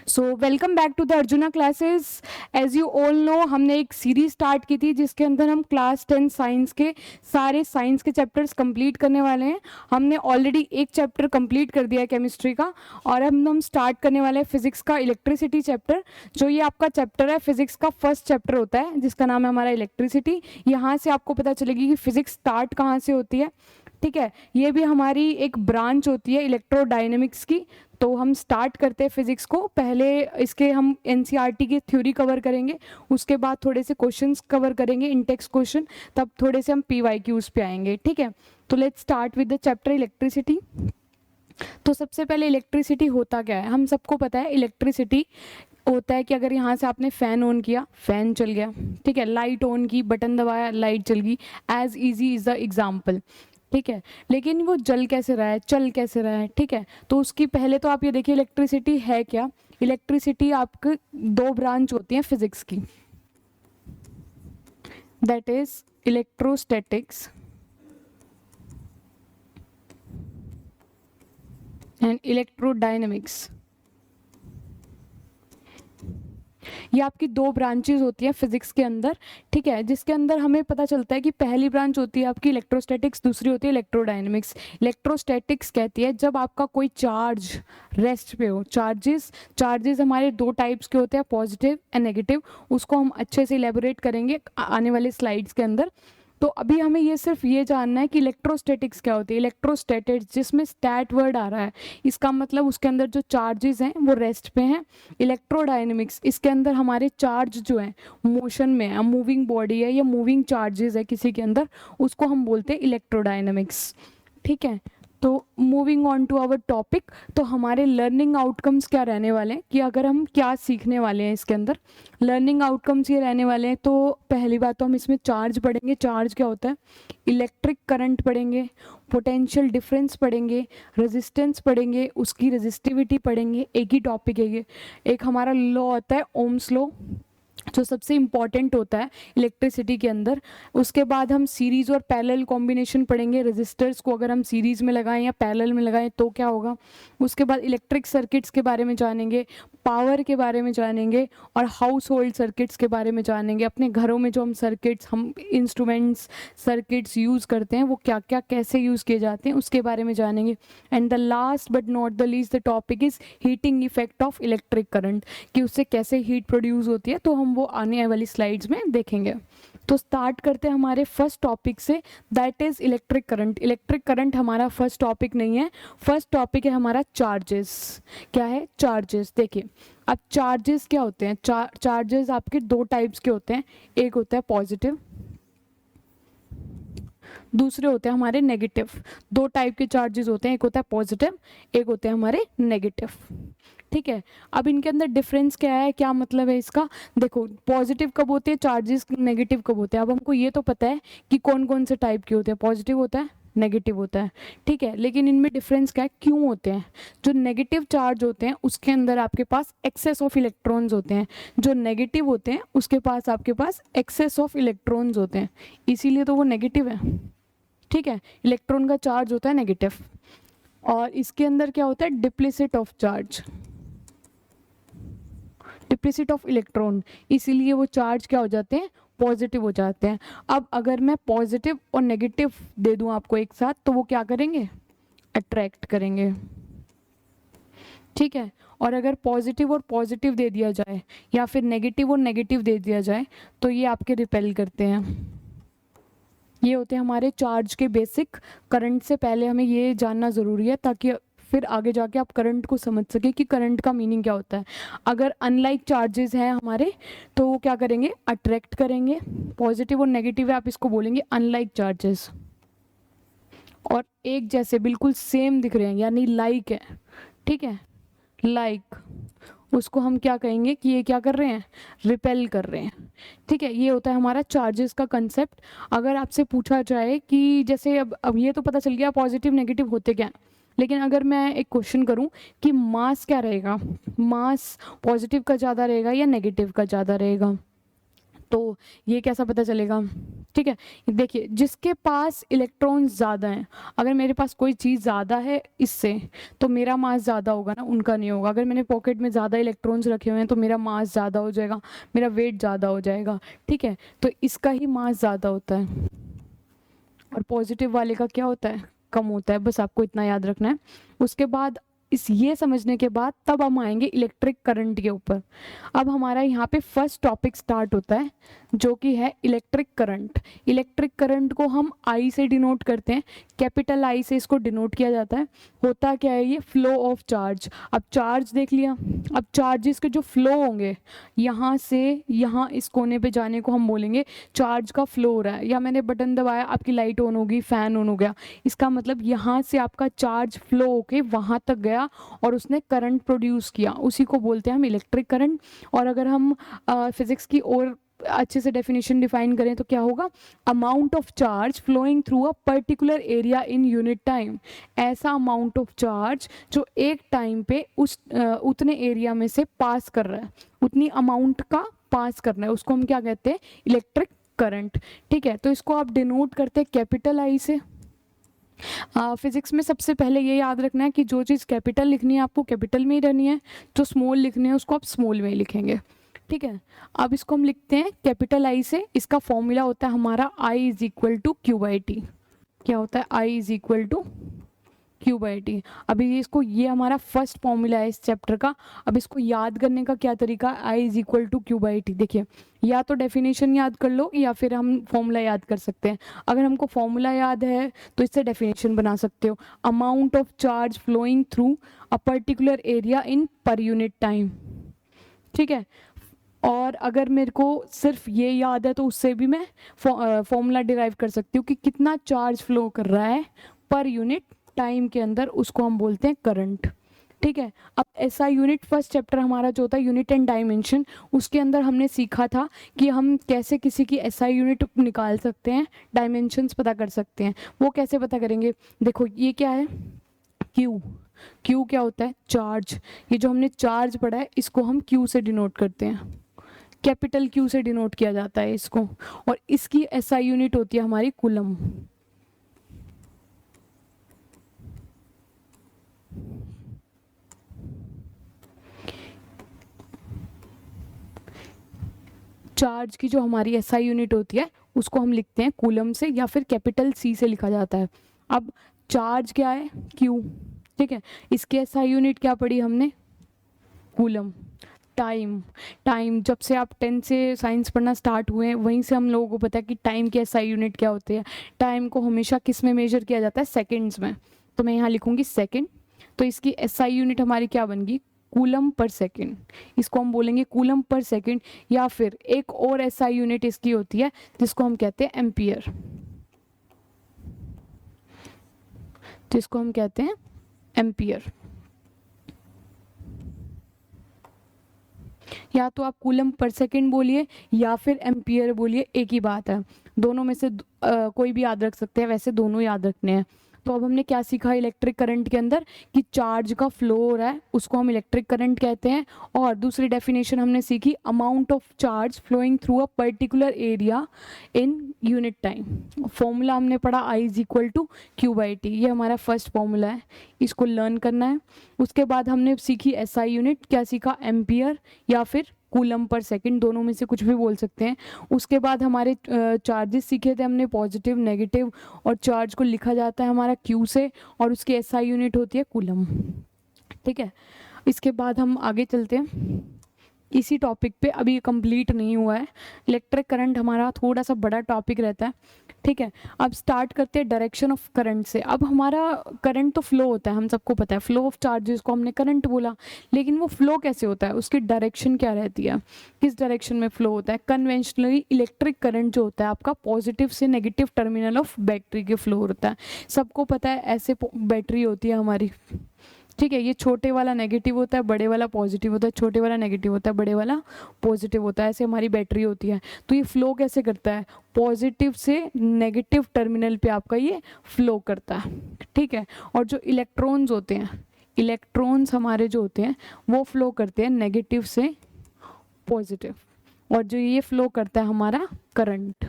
So welcome back to the Arjuna classes. As you all know, हमने एक series start की थी जिसके अंदर हम क्लास 10 साइंस के सारे साइंस के चैप्टर्स कंप्लीट करने वाले हैं। हमने ऑलरेडी एक चैप्टर कंप्लीट कर दिया है केमिस्ट्री का, और अब हम स्टार्ट करने वाले हैं फिजिक्स का इलेक्ट्रिसिटी चैप्टर। जो ये आपका चैप्टर है फिजिक्स का फर्स्ट चैप्टर होता है जिसका नाम है हमारा इलेक्ट्रिसिटी। यहाँ से आपको पता चलेगी कि फिजिक्स स्टार्ट कहाँ से होती है। ठीक है, ये भी हमारी एक ब्रांच होती है इलेक्ट्रोडायनेमिक्स की। तो हम स्टार्ट करते हैं फिजिक्स को। पहले इसके हम एनसीईआरटी की थ्योरी कवर करेंगे, उसके बाद थोड़े से क्वेश्चंस कवर करेंगे इन टेक्स्ट क्वेश्चन, तब थोड़े से हम पीवाईक्यूज पे आएंगे। ठीक है, तो let's start with the chapter electricity. तो सबसे पहले इलेक्ट्रिसिटी होता क्या है, हम सबको पता है इलेक्ट्रिसिटी होता है कि अगर यहाँ से आपने फ़ैन ऑन किया, फ़ैन चल गया। ठीक है, लाइट ऑन की, बटन दबाया, लाइट चल गई। As easy is the example. ठीक है, लेकिन वो जल कैसे रहा है, चल कैसे रहा है। ठीक है, तो उसकी पहले तो आप ये देखिए इलेक्ट्रिसिटी है क्या। इलेक्ट्रिसिटी आपके दो ब्रांच होती हैं फिजिक्स की, that is electrostatics and electrodynamics. ये आपकी दो ब्रांचेज होती हैं फिजिक्स के अंदर। ठीक है, जिसके अंदर हमें पता चलता है कि पहली ब्रांच होती है आपकी इलेक्ट्रोस्टैटिक्स, दूसरी होती है इलेक्ट्रोडायनेमिक्स। इलेक्ट्रोस्टैटिक्स कहती है जब आपका कोई चार्ज रेस्ट पे हो। चार्जेस हमारे दो टाइप्स के होते हैं, पॉजिटिव एंड नेगेटिव। उसको हम अच्छे से इलेबोरेट करेंगे आने वाले स्लाइड्स के अंदर। तो अभी हमें ये सिर्फ ये जानना है कि इलेक्ट्रोस्टैटिक्स क्या होती है। इलेक्ट्रोस्टैटिक्स जिसमें स्टैट वर्ड आ रहा है, इसका मतलब उसके अंदर जो चार्जेस हैं वो रेस्ट पे हैं। इलेक्ट्रोडायनेमिक्स, इसके अंदर हमारे चार्ज जो है मोशन में है, मूविंग बॉडी है या मूविंग चार्जेस है किसी के अंदर, उसको हम बोलते हैं इलेक्ट्रोडायनेमिक्स। ठीक है, तो moving on to our topic. तो हमारे लर्निंग आउटकम्स क्या रहने वाले हैं कि अगर हम क्या सीखने वाले हैं इसके अंदर, लर्निंग आउटकम्स ये रहने वाले हैं। तो पहली बात तो हम इसमें चार्ज पढ़ेंगे। चार्ज क्या होता है, इलेक्ट्रिक करंट पढ़ेंगे, पोटेंशियल डिफरेंस पढ़ेंगे, रेजिस्टेंस पढ़ेंगे, उसकी रेजिस्टिविटी पढ़ेंगे। एक ही टॉपिक है ये। एक हमारा लॉ होता है ओम्स लॉ, जो सबसे इम्पॉर्टेंट होता है इलेक्ट्रिसिटी के अंदर। उसके बाद हम सीरीज़ और पैरेलल कॉम्बिनेशन पढ़ेंगे। रेजिस्टर्स को अगर हम सीरीज़ में लगाएं या पैरेलल में लगाएं तो क्या होगा। उसके बाद इलेक्ट्रिक सर्किट्स के बारे में जानेंगे, पावर के बारे में जानेंगे, और हाउस होल्ड सर्किट्स के बारे में जानेंगे। अपने घरों में जो हम सर्किट्स, हम इंस्ट्रूमेंट्स, सर्किट्स यूज़ करते हैं वो क्या क्या कैसे यूज़ किए जाते हैं उसके बारे में जानेंगे। And the last but not the least the topic is heating effect of electric current, कि उससे कैसे हीट प्रोड्यूस होती है। तो हम वो आने वाली स्लाइड्स में देखेंगे। तो स्टार्ट करते हैं हमारे फर्स्ट टॉपिक से, that is electric current. Electric current हमारा फर्स्ट टॉपिक नहीं है, फर्स्ट टॉपिक है हमारा चार्जेस। क्या है, चार्जेस। देखिए अब चार्जेस क्या होते हैं। चार्जेस आपके दो टाइप्स के होते हैं, एक होता है पॉजिटिव, दूसरे होते हैं हमारे नेगेटिव। दो टाइप के चार्जेस होते हैं, एक होता है पॉजिटिव, एक होते हैं हमारे नेगेटिव। ठीक है, अब इनके अंदर डिफरेंस क्या है, क्या मतलब है इसका। देखो पॉजिटिव कब होते हैं चार्जेस, नेगेटिव कब होते हैं। अब हमको ये तो पता है कि कौन कौन से टाइप के होते हैं, पॉजिटिव होता है, नेगेटिव होता है। ठीक है, लेकिन इनमें डिफरेंस क्या है, क्यों होते हैं। जो नेगेटिव चार्ज होते हैं उसके अंदर आपके पास एक्सेस ऑफ इलेक्ट्रॉन्स होते हैं, जो नेगेटिव होते हैं उसके पास आपके पास एक्सेस ऑफ इलेक्ट्रॉन्स होते हैं, इसीलिए तो वो नेगेटिव है। ठीक है, इलेक्ट्रॉन का चार्ज होता है नेगेटिव। और इसके अंदर क्या होता है, डिप्लीसिट ऑफ चार्ज, डिप्लीसिट ऑफ इलेक्ट्रॉन, इसीलिए वो चार्ज क्या हो जाते हैं, पॉजिटिव हो जाते हैं। अब अगर मैं पॉजिटिव और नेगेटिव दे दूं आपको एक साथ, तो वो क्या करेंगे, अट्रैक्ट करेंगे। ठीक है, और अगर पॉजिटिव और पॉजिटिव दे दिया जाए या फिर नेगेटिव और नेगेटिव दे दिया जाए तो ये आपके रिपेल करते हैं। ये होते हैं हमारे चार्ज के बेसिक। करंट से पहले हमें ये जानना ज़रूरी है ताकि फिर आगे जाके आप करंट को समझ सके कि करंट का मीनिंग क्या होता है। अगर अनलाइक चार्जेस हैं हमारे तो वो क्या करेंगे, अट्रैक्ट करेंगे। पॉजिटिव और नेगेटिव है, आप इसको बोलेंगे अनलाइक चार्जेस। और एक जैसे बिल्कुल सेम दिख रहे हैं यानी लाइक है। ठीक है, लाइक, उसको हम क्या कहेंगे कि ये क्या कर रहे हैं, रिपेल कर रहे हैं। ठीक है, ये होता है हमारा चार्जेस का कंसेप्ट। अगर आपसे पूछा जाए कि जैसे अब ये तो पता चल गया पॉजिटिव नेगेटिव होते क्या, लेकिन अगर मैं एक क्वेश्चन करूं कि मास क्या रहेगा, मास पॉजिटिव का ज़्यादा रहेगा या नेगेटिव का ज़्यादा रहेगा, तो ये कैसा पता चलेगा? ठीक है, देखिए जिसके पास इलेक्ट्रॉन्स ज़्यादा हैं, अगर मेरे पास कोई चीज़ ज़्यादा है इससे, तो मेरा मास ज़्यादा होगा ना, उनका नहीं होगा। अगर मैंने पॉकेट में ज़्यादा इलेक्ट्रॉन्स रखे हुए हैं तो मेरा मास ज़्यादा हो जाएगा, मेरा वेट ज़्यादा हो जाएगा। ठीक है, तो इसका ही मास ज़्यादा होता है और पॉजिटिव वाले का क्या होता है? कम होता है। बस आपको इतना याद रखना है। उसके बाद ये समझने के बाद तब हम आएंगे इलेक्ट्रिक करंट के ऊपर। अब हमारा यहाँ पे फर्स्ट टॉपिक स्टार्ट होता है जो कि है इलेक्ट्रिक करंट। इलेक्ट्रिक करंट को हम आई से डिनोट करते हैं, कैपिटल आई से इसको डिनोट किया जाता है। होता क्या है? ये फ्लो ऑफ चार्ज। अब चार्ज देख लिया, अब चार्जेस के जो फ्लो होंगे यहाँ से यहाँ इस कोने पे जाने को हम बोलेंगे चार्ज का फ्लो हो रहा है। या मैंने बटन दबाया, आपकी लाइट ऑन होगी, फैन ऑन हो गया, इसका मतलब यहाँ से आपका चार्ज फ्लो होके वहाँ तक गया और उसने करंट प्रोड्यूस किया, उसी को बोलते हैं हम इलेक्ट्रिक करंट। और अगर हम फिजिक्स की और अच्छे से डेफिनेशन डिफाइन करें तो क्या होगा? Amount of charge flowing through a particular area in unit time. ऐसा अमाउंट ऑफ चार्ज जो एक टाइम पे उतने एरिया में से पास कर रहा है, उतनी अमाउंट का पास करना है, उसको हम क्या कहते हैं? Electric current. ठीक है, तो इसको आप डिनोट करते हैं कैपिटल आई से। फिजिक्स में सबसे पहले ये याद रखना है कि जो चीज़ कैपिटल लिखनी है आपको कैपिटल में ही रहनी है, जो स्मॉल लिखनी है उसको आप स्मॉल में ही लिखेंगे। ठीक है, अब इसको हम लिखते हैं कैपिटल आई से। इसका फॉर्मूला होता है हमारा I is equal to Q by T. क्या होता है? I is equal to Q by T. अभी इसको, ये हमारा फर्स्ट फॉर्मूला है इस चैप्टर का। अब इसको याद करने का क्या तरीका? I is equal to Q by T. देखिए, या तो डेफिनेशन याद कर लो या फिर हम फॉर्मूला याद कर सकते हैं। अगर हमको फॉर्मूला याद है तो इससे डेफिनेशन बना सकते हो। Amount of charge flowing through a particular area in per unit time. ठीक है, और अगर मेरे को सिर्फ ये याद है तो उससे भी मैं फॉर्मूला डिराइव कर सकती हूँ कि कितना चार्ज फ्लो कर रहा है पर यूनिट टाइम के अंदर, उसको हम बोलते हैं करंट। ठीक है, अब एसआई यूनिट फर्स्ट चैप्टर हमारा जो होता है यूनिट एंड डायमेंशन, उसके अंदर हमने सीखा था कि हम कैसे किसी की एसआई यूनिट निकाल सकते हैं, डायमेंशंस पता कर सकते हैं। वो कैसे पता करेंगे? देखो ये क्या है? क्यू। क्यू क्या होता है? चार्ज। ये जो हमने चार्ज पढ़ा है इसको हम क्यू से डिनोट करते हैं, कैपिटल क्यू से डिनोट किया जाता है इसको। और इसकी एसआई यूनिट होती है हमारी कूलम। चार्ज की जो हमारी एसआई यूनिट होती है उसको हम लिखते हैं कूलम से, या फिर कैपिटल सी से लिखा जाता है। अब चार्ज क्या है? क्यू। ठीक है, इसकी एसआई यूनिट क्या पढ़ी हमने? कूलम। टाइम। टाइम, जब से आप 10 से साइंस पढ़ना स्टार्ट हुए हैं वहीं से हम लोगों को पता है कि टाइम की एसआई यूनिट क्या होती है। टाइम को हमेशा किस में मेजर किया जाता है? सेकंड्स में। तो मैं यहाँ लिखूंगी सेकंड, तो इसकी एसआई यूनिट हमारी क्या बन गई? Coulomb per second. इसको हम बोलेंगे कूलम पर सेकंड। या फिर एक और एसआई यूनिट इसकी होती है जिसको हम कहते हैं एम्पियर, जिसको हम कहते हैं एम्पियर। या तो आप कूलम पर सेकंड बोलिए या फिर एम्पियर बोलिए, एक ही बात है। दोनों में से कोई भी याद रख सकते हैं, वैसे दोनों याद रखने हैं। तो अब हमने क्या सीखा इलेक्ट्रिक करंट के अंदर? कि चार्ज का फ्लो हो रहा है उसको हम इलेक्ट्रिक करंट कहते हैं। और दूसरी डेफिनेशन हमने सीखी, amount of charge flowing through a particular area in unit time. Formula हमने पढ़ा I is equal to Q by T. ये हमारा फर्स्ट फॉर्मूला है, इसको लर्न करना है। उसके बाद हमने सीखी एसआई यूनिट, क्या सीखा? एम्पियर या फिर कूलम पर सेकंड, दोनों में से कुछ भी बोल सकते हैं। उसके बाद हमारे चार्जेस सीखे थे हमने, पॉजिटिव, नेगेटिव, और चार्ज को लिखा जाता है हमारा क्यू से और उसकी एसआई यूनिट होती है कूलम। ठीक है, इसके बाद हम आगे चलते हैं इसी टॉपिक पे। अभी ये कंप्लीट नहीं हुआ है, इलेक्ट्रिक करंट हमारा थोड़ा सा बड़ा टॉपिक रहता है। ठीक है, अब स्टार्ट करते हैं डायरेक्शन ऑफ करंट से। अब हमारा करंट तो फ्लो होता है, हम सबको पता है, फ्लो ऑफ चार्जेस को हमने करंट बोला, लेकिन वो फ्लो कैसे होता है? उसकी डायरेक्शन क्या रहती है? किस डायरेक्शन में फ्लो होता है? कन्वेंशनली इलेक्ट्रिक करंट जो होता है आपका पॉजिटिव से नेगेटिव टर्मिनल ऑफ बैटरी के फ्लो होता है। सबको पता है ऐसे बैटरी होती है हमारी। ठीक है, ये छोटे वाला नेगेटिव होता है, बड़े वाला पॉजिटिव होता है, छोटे वाला नेगेटिव होता है, बड़े वाला पॉजिटिव होता है। ऐसे हमारी बैटरी होती है। तो ये फ्लो कैसे करता है? पॉजिटिव से नेगेटिव टर्मिनल पे आपका ये फ्लो करता है। ठीक है, और जो इलेक्ट्रॉन्स होते हैं, इलेक्ट्रॉन्स हमारे जो होते हैं वो फ्लो करते हैं नेगेटिव से पॉजिटिव। और जो ये फ्लो करता है हमारा करंट।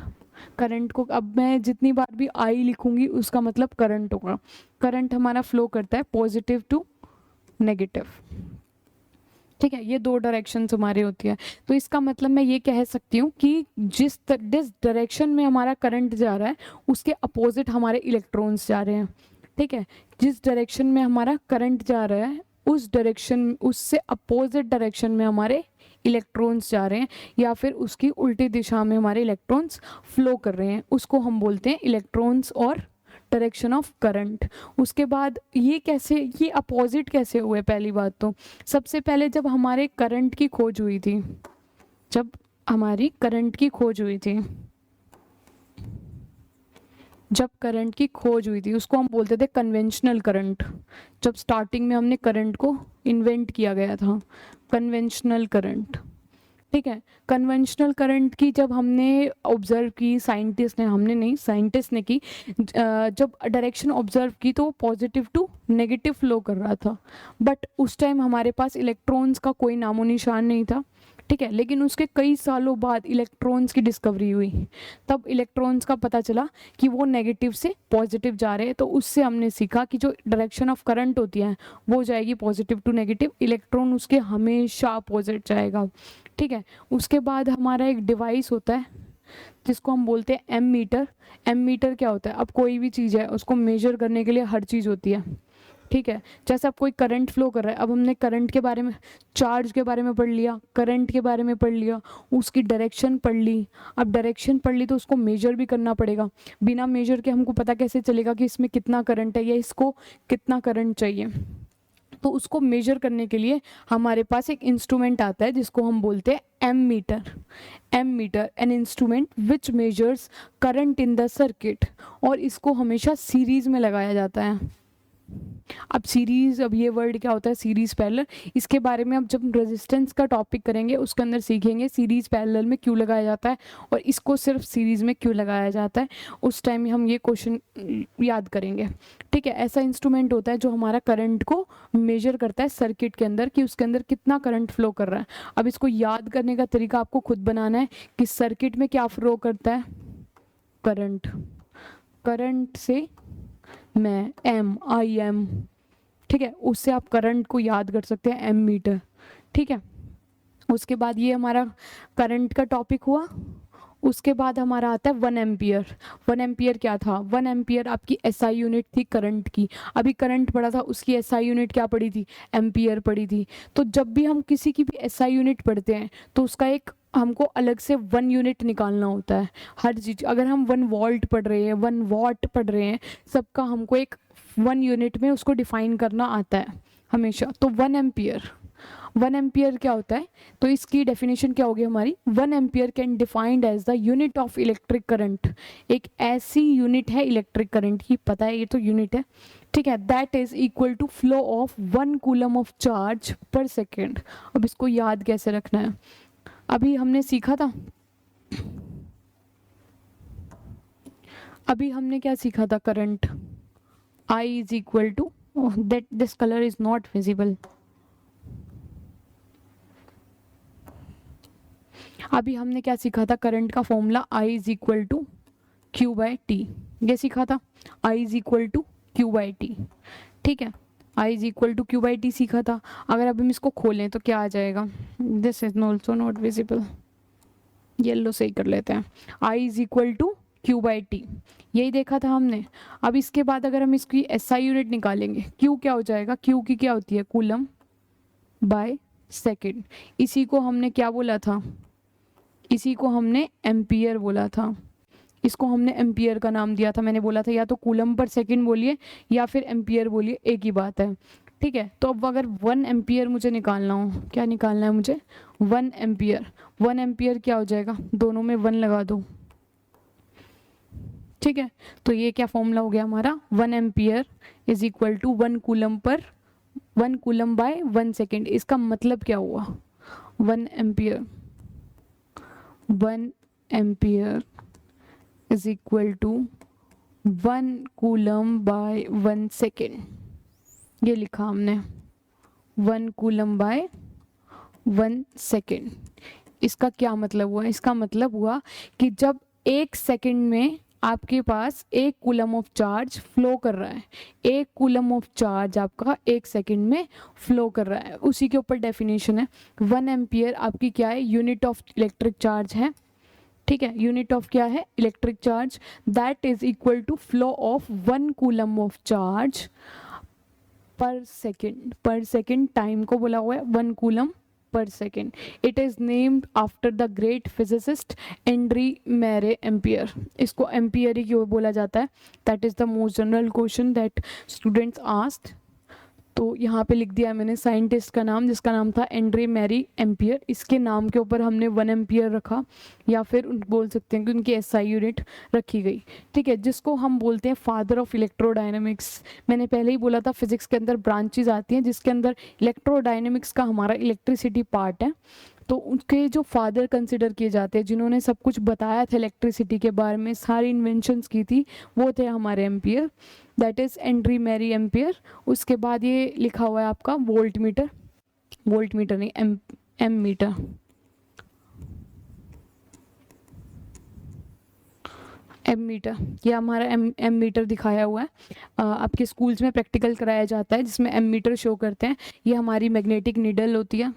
करंट को अब मैं जितनी बार भी आई लिखूंगी उसका मतलब करंट होगा। करंट हमारा फ्लो करता है पॉजिटिव टू नेगेटिव, ठीक है। ये दो डायरेक्शंस हमारी होती है। तो इसका मतलब मैं ये कह सकती हूँ कि जिस डायरेक्शन में हमारा करंट जा रहा है उसके अपोजिट हमारे इलेक्ट्रॉन्स जा रहे हैं, ठीक है। जिस डायरेक्शन में हमारा करंट जा रहा है उस डायरेक्शन, उससे अपोजिट डायरेक्शन में हमारे इलेक्ट्रॉन्स जा रहे हैं, या फिर उसकी उल्टी दिशा में हमारे इलेक्ट्रॉन्स फ्लो कर रहे हैं, उसको हम बोलते हैं इलेक्ट्रॉन्स और डायरेक्शन ऑफ करंट। उसके बाद ये कैसे, ये अपोजिट कैसे हुए? पहली बात तो सबसे पहले जब हमारे करंट की खोज हुई थी, जब हमारी करंट की खोज हुई थी, जब करंट की खोज हुई थी उसको हम बोलते थे कन्वेंशनल करंट। जब स्टार्टिंग में हमने करंट को इन्वेंट किया गया था, कन्वेंशनल करंट, ठीक है। कन्वेंशनल करंट की जब हमने ऑब्जर्व की, साइंटिस्ट ने, हमने नहीं, साइंटिस्ट ने की, जब डायरेक्शन ऑब्जर्व की तो पॉजिटिव टू नेगेटिव फ्लो कर रहा था। बट उस टाइम हमारे पास इलेक्ट्रॉन्स का कोई नामो निशान नहीं था, ठीक है। लेकिन उसके कई सालों बाद इलेक्ट्रॉन्स की डिस्कवरी हुई, तब इलेक्ट्रॉन्स का पता चला कि वो नेगेटिव से पॉजिटिव जा रहे हैं। तो उससे हमने सीखा कि जो डायरेक्शन ऑफ करंट होती है वो जाएगी पॉजिटिव टू नेगेटिव, इलेक्ट्रॉन उसके हमेशा अपोजिट जाएगा, ठीक है। उसके बाद हमारा एक डिवाइस होता है जिसको हम बोलते हैं एम मीटर। एम मीटर क्या होता है? अब कोई भी चीज़ है उसको मेजर करने के लिए हर चीज़ होती है, ठीक है। जैसे अब कोई करंट फ्लो कर रहा है, अब हमने करंट के बारे में, चार्ज के बारे में पढ़ लिया, करंट के बारे में पढ़ लिया, उसकी डायरेक्शन पढ़ ली। अब डायरेक्शन पढ़ ली तो उसको मेजर भी करना पड़ेगा। बिना मेजर के हमको पता कैसे चलेगा कि इसमें कितना करंट है या इसको कितना करंट चाहिए? तो उसको मेजर करने के लिए हमारे पास एक इंस्ट्रूमेंट आता है जिसको हम बोलते हैं ammeter. Ammeter an instrument which measures current in the circuit, और इसको हमेशा सीरीज में लगाया जाता है। अब सीरीज, अब ये वर्ड क्या होता है सीरीज पैरेलल, इसके बारे में अब जब रेजिस्टेंस का टॉपिक करेंगे उसके अंदर सीखेंगे सीरीज पैरेलल में क्यों लगाया जाता है और इसको सिर्फ सीरीज में क्यों लगाया जाता है। उस टाइम हम ये क्वेश्चन याद करेंगे, ठीक है। ऐसा इंस्ट्रूमेंट होता है जो हमारा करंट को मेजर करता है सर्किट के अंदर कि उसके अंदर कितना करंट फ्लो कर रहा है। अब इसको याद करने का तरीका आपको खुद बनाना है कि सर्किट में क्या फ्लो करता है, करंट। करंट से मैं एम, आई एम, ठीक है, उससे आप करंट को याद कर सकते हैं, एम मीटर, ठीक है। उसके बाद ये हमारा करंट का टॉपिक हुआ। उसके बाद हमारा आता है 1 एम्पियर। 1 एम्पियर क्या था? 1 एम्पियर आपकी एसआई यूनिट थी करंट की। अभी करंट पढ़ा था, उसकी एसआई यूनिट क्या पड़ी थी? एम्पियर पड़ी थी। तो जब भी हम किसी की भी एसआई यूनिट पढ़ते हैं तो उसका एक हमको अलग से 1 यूनिट निकालना होता है हर चीज़। अगर हम 1 वोल्ट पढ़ रहे हैं, 1 वॉट पढ़ रहे हैं, सबका हमको एक 1 यूनिट में उसको डिफाइन करना आता है हमेशा। तो 1 एम्पियर, 1 एम्पियर क्या होता है? तो इसकी डेफिनेशन क्या होगी हमारी? 1 ampere can defined as the unit of electric current. एक ऐसी यूनिट है इलेक्ट्रिक करंट की, पता है ये तो यूनिट है, ठीक है, that is equal to flow of 1 coulomb of charge per second. अब इसको याद कैसे रखना है? अभी हमने सीखा था, अभी हमने क्या सीखा था? Current I is equal to, oh, that this color is not visible. अभी हमने क्या सीखा था? करंट का formula I is equal to Q by T, ये सीखा था, I is equal to Q by T, ठीक है। I is equal to Q by T सीखा था। अगर अब हम इसको खोलें तो क्या आ जाएगा? This is also not visible, yellow से ही कर लेते हैं। I is equal to Q by T, यही देखा था हमने। अब इसके बाद अगर हम इसकी एसआई यूनिट निकालेंगे, Q क्या हो जाएगा? Q की क्या होती है? Coulomb by second. इसी को हमने क्या बोला था? इसी को हमने एम्पियर बोला था। इसको हमने एम्पियर का नाम दिया था। मैंने बोला था या तो कूलम पर सेकेंड बोलिए या फिर एम्पियर बोलिए, एक ही बात है, ठीक है। तो अब अगर 1 एम्पियर मुझे निकालना हो, क्या निकालना है मुझे? 1 एम्पियर। 1 एम्पियर क्या हो जाएगा? दोनों में 1 लगा दो, ठीक है। तो ये क्या फॉर्मूला हो गया हमारा? 1 ampere is equal to 1 coulomb per 1 coulomb by 1 second. इसका मतलब क्या हुआ? 1 ampere, 1 ampere is equal to 1 coulomb by 1 second, ये लिखा हमने, 1 कूलम बाय 1 सेकेंड। इसका क्या मतलब हुआ? इसका मतलब हुआ कि जब 1 सेकंड में आपके पास 1 कूलम ऑफ चार्ज फ्लो कर रहा है, 1 कूलम ऑफ चार्ज आपका 1 सेकंड में फ्लो कर रहा है, उसी के ऊपर डेफिनेशन है। 1 एम्पियर आपकी क्या है? यूनिट ऑफ इलेक्ट्रिक चार्ज है, ठीक है, यूनिट ऑफ क्या है? Electric charge. That is equal to flow of 1 coulomb of charge per second. Per second time को बोला हुआ है 1 coulomb per second. It is named after the great physicist Andre Marie Ampere. इसको Ampere ही क्यों बोला जाता है? That is the most general question that students asked. तो यहाँ पे लिख दिया मैंने साइंटिस्ट का नाम, जिसका नाम था एंड्रे मैरी एम्पियर। इसके नाम के ऊपर हमने 1 एम्पियर रखा, या फिर बोल सकते हैं कि उनकी एसआई यूनिट रखी गई, ठीक है, जिसको हम बोलते हैं फादर ऑफ इलेक्ट्रोडायनेमिक्स। मैंने पहले ही बोला था फिजिक्स के अंदर ब्रांचेज आती हैं जिसके अंदर इलेक्ट्रोडायनेमिक्स का हमारा इलेक्ट्रिसिटी पार्ट है। तो उनके जो फादर कंसिडर किए जाते हैं, जिन्होंने सब कुछ बताया था इलेक्ट्रिसिटी के बारे में, सारी इन्वेंशंस की थी, वो थे हमारे ampere. That is Andre Marie Ampere. उसके बाद ये लिखा हुआ है आपका वोल्ट मीटर, वोल्ट मीटर नहीं, एम मीटर। एम मीटर, ये हमारा एम मीटर दिखाया हुआ है। आपके स्कूल्स में प्रैक्टिकल कराया जाता है जिसमें एम मीटर शो करते हैं। ये हमारी मैग्नेटिक नीडल होती है,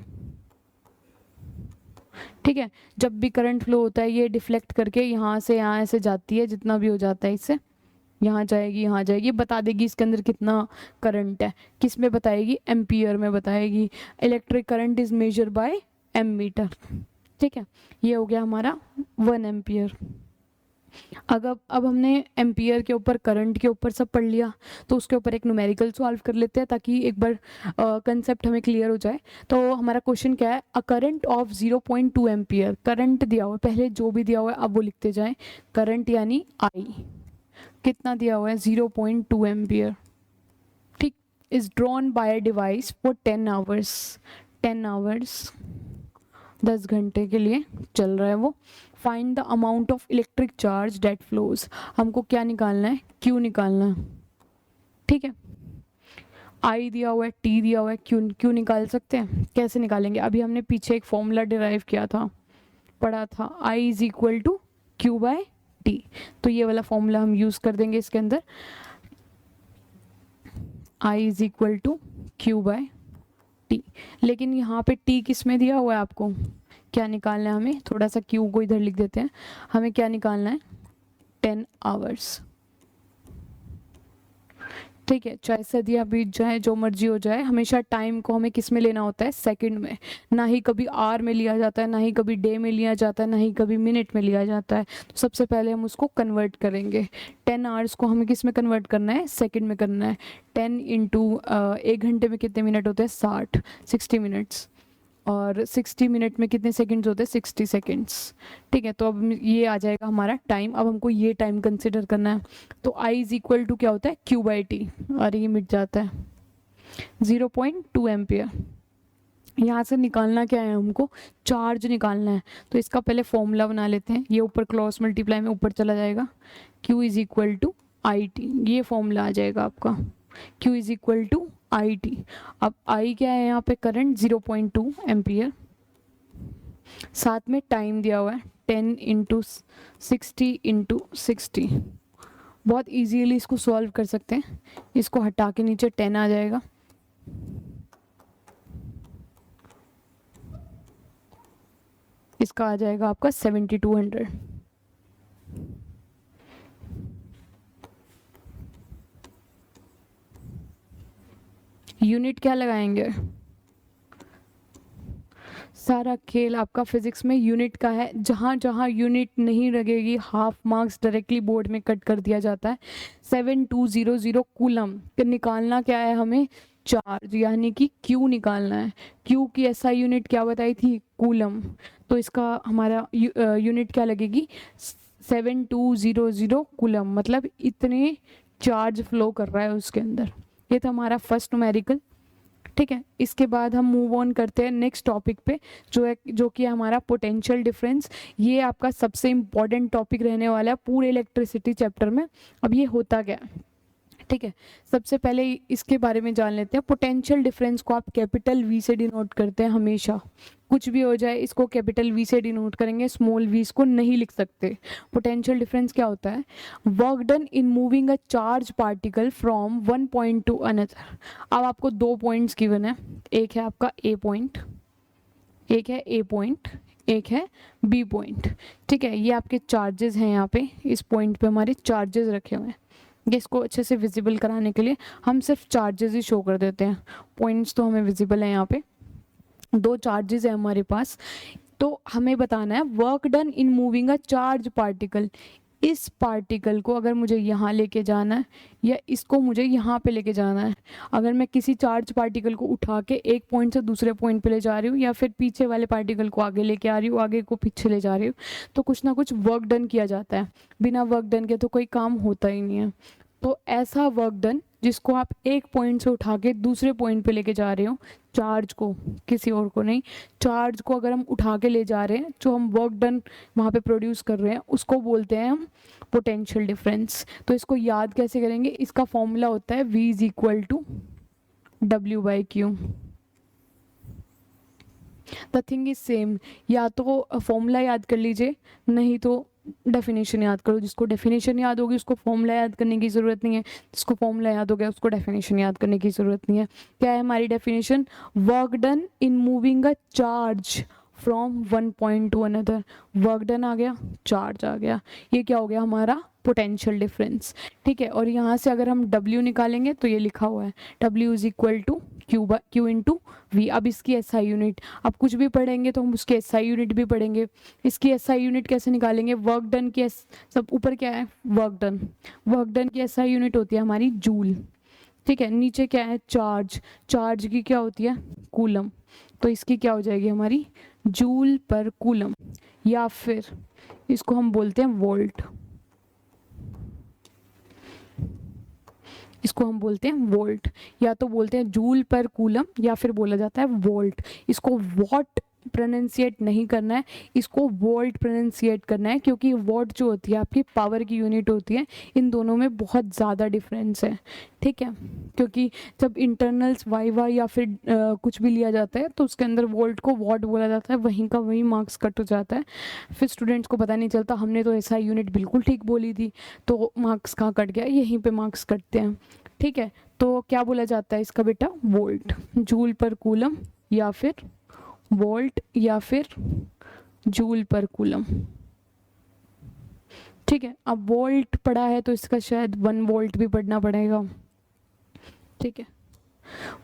ठीक है। जब भी करंट फ्लो होता है ये डिफ्लेक्ट करके यहाँ से यहाँ ऐसे जाती है, जितना भी हो जाता है इससे, यहाँ जाएगी, यहाँ जाएगी, बता देगी इसके अंदर कितना करंट है। किस में बताएगी? एम्पियर में बताएगी। Electric current is measure by ammeter, ठीक है। ये हो गया हमारा 1 एम्पियर। अगर अब हमने एम्पियर के ऊपर, करंट के ऊपर सब पढ़ लिया, तो उसके ऊपर एक न्यूमेरिकल सॉल्व कर लेते हैं ताकि एक बार कंसेप्ट हमें क्लियर हो जाए। तो हमारा क्वेश्चन क्या है? A current of 0.2 ampere. Current दिया हुआ है, पहले जो भी दिया हुआ है अब वो लिखते जाएं। करंट यानी आई, कितना दिया हुआ है? 0.2 एम्पियर, ठीक। Is drawn by a device for 10 hours. 10 hours 10 घंटे के लिए चल रहा है वो। Find the amount of electric charge that flows. हमको क्या निकालना है? क्यू निकालना है, ठीक है। आई दिया हुआ है, टी दिया हुआ है, क्यू निकाल सकते हैं। कैसे निकालेंगे? अभी हमने पीछे एक फॉर्मूला डिराइव किया था, पढ़ा था, I is equal to Q by T. तो ये वाला फॉर्मूला हम यूज कर देंगे इसके अंदर। I is equal to Q by T. लेकिन यहाँ पे टी किस में दिया हुआ है? आपको क्या निकालना है? हमें थोड़ा सा क्यू को इधर लिख देते हैं। हमें क्या निकालना है? 10 आवर्स, ठीक है। चाहे सदियाँ बीत जाए, जो मर्जी हो जाए, हमेशा टाइम को हमें किस में लेना होता है? सेकंड में। ना ही कभी आवर में लिया जाता है, ना ही कभी डे में लिया जाता है, ना ही कभी मिनट में लिया जाता है। तो सबसे पहले हम उसको कन्वर्ट करेंगे। 10 आवर्स को हमें किस में कन्वर्ट करना है? सेकंड में करना है। 10 इंटू 1 घंटे में कितने मिनट होते हैं? 60 मिनट्स। और 60 मिनट में कितने सेकंड्स होते हैं? 60 सेकंड्स, ठीक है। तो अब ये आ जाएगा हमारा टाइम। अब हमको ये टाइम कंसिडर करना है। तो आई इज इक्वल टू क्या होता है? क्यू बाई टी, और ये मिट जाता है 0.2 एम्पियर। यहाँ से निकालना क्या है? हमको चार्ज निकालना है। तो इसका पहले फॉर्मूला बना लेते हैं। ये ऊपर क्रॉस मल्टीप्लाई में ऊपर चला जाएगा। Q is equal to I T, ये फॉर्मूला आ जाएगा आपका। Q is equal to I T. अब आई क्या है यहाँ पे? करंट 0.2 एम्पियर, साथ में टाइम दिया हुआ है 10 इंटू 60 इंटू 60। बहुत इजीली इसको सॉल्व कर सकते हैं। इसको हटा के नीचे 10 आ जाएगा। इसका आ जाएगा आपका 7200। यूनिट क्या लगाएंगे? सारा खेल आपका फिजिक्स में यूनिट का है। जहाँ जहाँ यूनिट नहीं लगेगी हाफ मार्क्स डायरेक्टली बोर्ड में कट कर दिया जाता है। 7200 कूलम निकालना क्या है हमें? चार्ज, यानी कि क्यू निकालना है। क्यू की एसआई यूनिट क्या बताई थी? कूलम। तो इसका हमारा यूनिट क्या लगेगी? 7200 कूलम, मतलब इतने चार्ज फ्लो कर रहा है उसके अंदर। ये था हमारा फर्स्ट न्यूमेरिकल, ठीक है। इसके बाद हम मूव ऑन करते हैं नेक्स्ट टॉपिक पे, जो कि हमारा पोटेंशियल डिफरेंस। ये आपका सबसे इम्पॉर्टेंट टॉपिक रहने वाला है पूरे इलेक्ट्रिसिटी चैप्टर में। अब ये होता क्या है? ठीक है, सबसे पहले इसके बारे में जान लेते हैं। पोटेंशियल डिफरेंस को आप कैपिटल वी से डिनोट करते हैं हमेशा, कुछ भी हो जाए इसको कैपिटल वी से डिनोट करेंगे, स्मॉल वी इसको नहीं लिख सकते। पोटेंशियल डिफरेंस क्या होता है? Work done in moving a charge particle from one point to another. अब आपको 2 पॉइंट्स गिवन है, एक है आपका ए पॉइंट, एक है ए पॉइंट, एक है बी पॉइंट। ठीक है, ये आपके चार्जेस हैं, यहाँ पे इस पॉइंट पे हमारे चार्जेस रखे हुए हैं। ये इसको अच्छे से विजिबल कराने के लिए हम सिर्फ चार्जेस ही शो कर देते हैं, पॉइंट्स तो हमें विजिबल है। यहाँ पे 2 चार्जेस है हमारे पास, तो हमें बताना है work done in moving a charge particle. इस पार्टिकल को अगर मुझे यहाँ लेके जाना है या इसको मुझे यहाँ पे लेके जाना है, अगर मैं किसी चार्ज पार्टिकल को उठा के एक पॉइंट से दूसरे पॉइंट पे ले जा रही हूँ या फिर पीछे वाले पार्टिकल को आगे लेके आ रही हूँ, आगे को पीछे ले जा रही हूँ, तो कुछ ना कुछ वर्क डन किया जाता है। बिना वर्क डन के तो कोई काम होता ही नहीं है। तो ऐसा वर्क डन जिसको आप एक पॉइंट से उठा के दूसरे पॉइंट पे लेके जा रहे हो, चार्ज को, किसी और को नहीं, चार्ज को अगर हम उठा के ले जा रहे हैं, जो हम वर्क डन वहाँ पे प्रोड्यूस कर रहे हैं उसको बोलते हैं हम पोटेंशियल डिफरेंस। तो इसको याद कैसे करेंगे? इसका फॉर्मूला होता है V is equal to W/Q। The thing is same, या तो फॉर्मूला याद कर लीजिए, नहीं तो डेफिनेशन याद करो। जिसको डेफिनेशन याद होगी उसको फॉर्मूला याद करने की ज़रूरत नहीं है, जिसको फॉर्मूला याद हो गया उसको डेफिनेशन याद करने की ज़रूरत नहीं है। क्या है हमारी definition? Work done in moving a charge from one point to another. Work done आ गया, चार्ज आ गया, ये क्या हो गया हमारा? Potential difference. ठीक है, और यहाँ से अगर हम W निकालेंगे तो ये लिखा हुआ है W is equal to Q into V। अब इसकी SI यूनिट, अब कुछ भी पढ़ेंगे तो हम उसके SI यूनिट भी पढ़ेंगे। इसकी SI यूनिट कैसे निकालेंगे? वर्क डन की सब ऊपर क्या है? Work done. वर्क डन की SI यूनिट होती है हमारी जूल। ठीक है, नीचे क्या है? चार्ज। चार्ज की क्या होती है? कूलम। तो इसकी क्या हो जाएगी हमारी? जूल पर कूलम, या फिर इसको हम बोलते हैं वोल्ट। इसको हम बोलते हैं वोल्ट, या तो बोलते हैं जूल पर कूलम, या फिर बोला जाता है वोल्ट। इसको वॉट प्रोनाउंसिएट नहीं करना है, इसको वोल्ट प्रोनाउंसिएट करना है, क्योंकि वॉट जो होती है आपकी पावर की यूनिट होती है। इन दोनों में बहुत ज़्यादा डिफरेंस है। ठीक है, क्योंकि जब इंटरनल्स वाइवा या फिर कुछ भी लिया जाता है तो उसके अंदर वोल्ट को वॉट बोला जाता है, वहीं का वहीं मार्क्स कट हो जाता है। फिर स्टूडेंट्स को पता नहीं चलता, हमने तो ऐसा यूनिट बिल्कुल ठीक बोली थी, तो मार्क्स कहाँ कट गया? यहीं पे मार्क्स कटते हैं। ठीक है, तो क्या बोला जाता है इसका बेटा? वोल्ट। जूल पर कूलम, या फिर वोल्ट, या फिर जूल पर कूलम। ठीक है, अब वोल्ट पढ़ा है तो इसका शायद 1 वोल्ट भी पढ़ना पड़ेगा। ठीक है,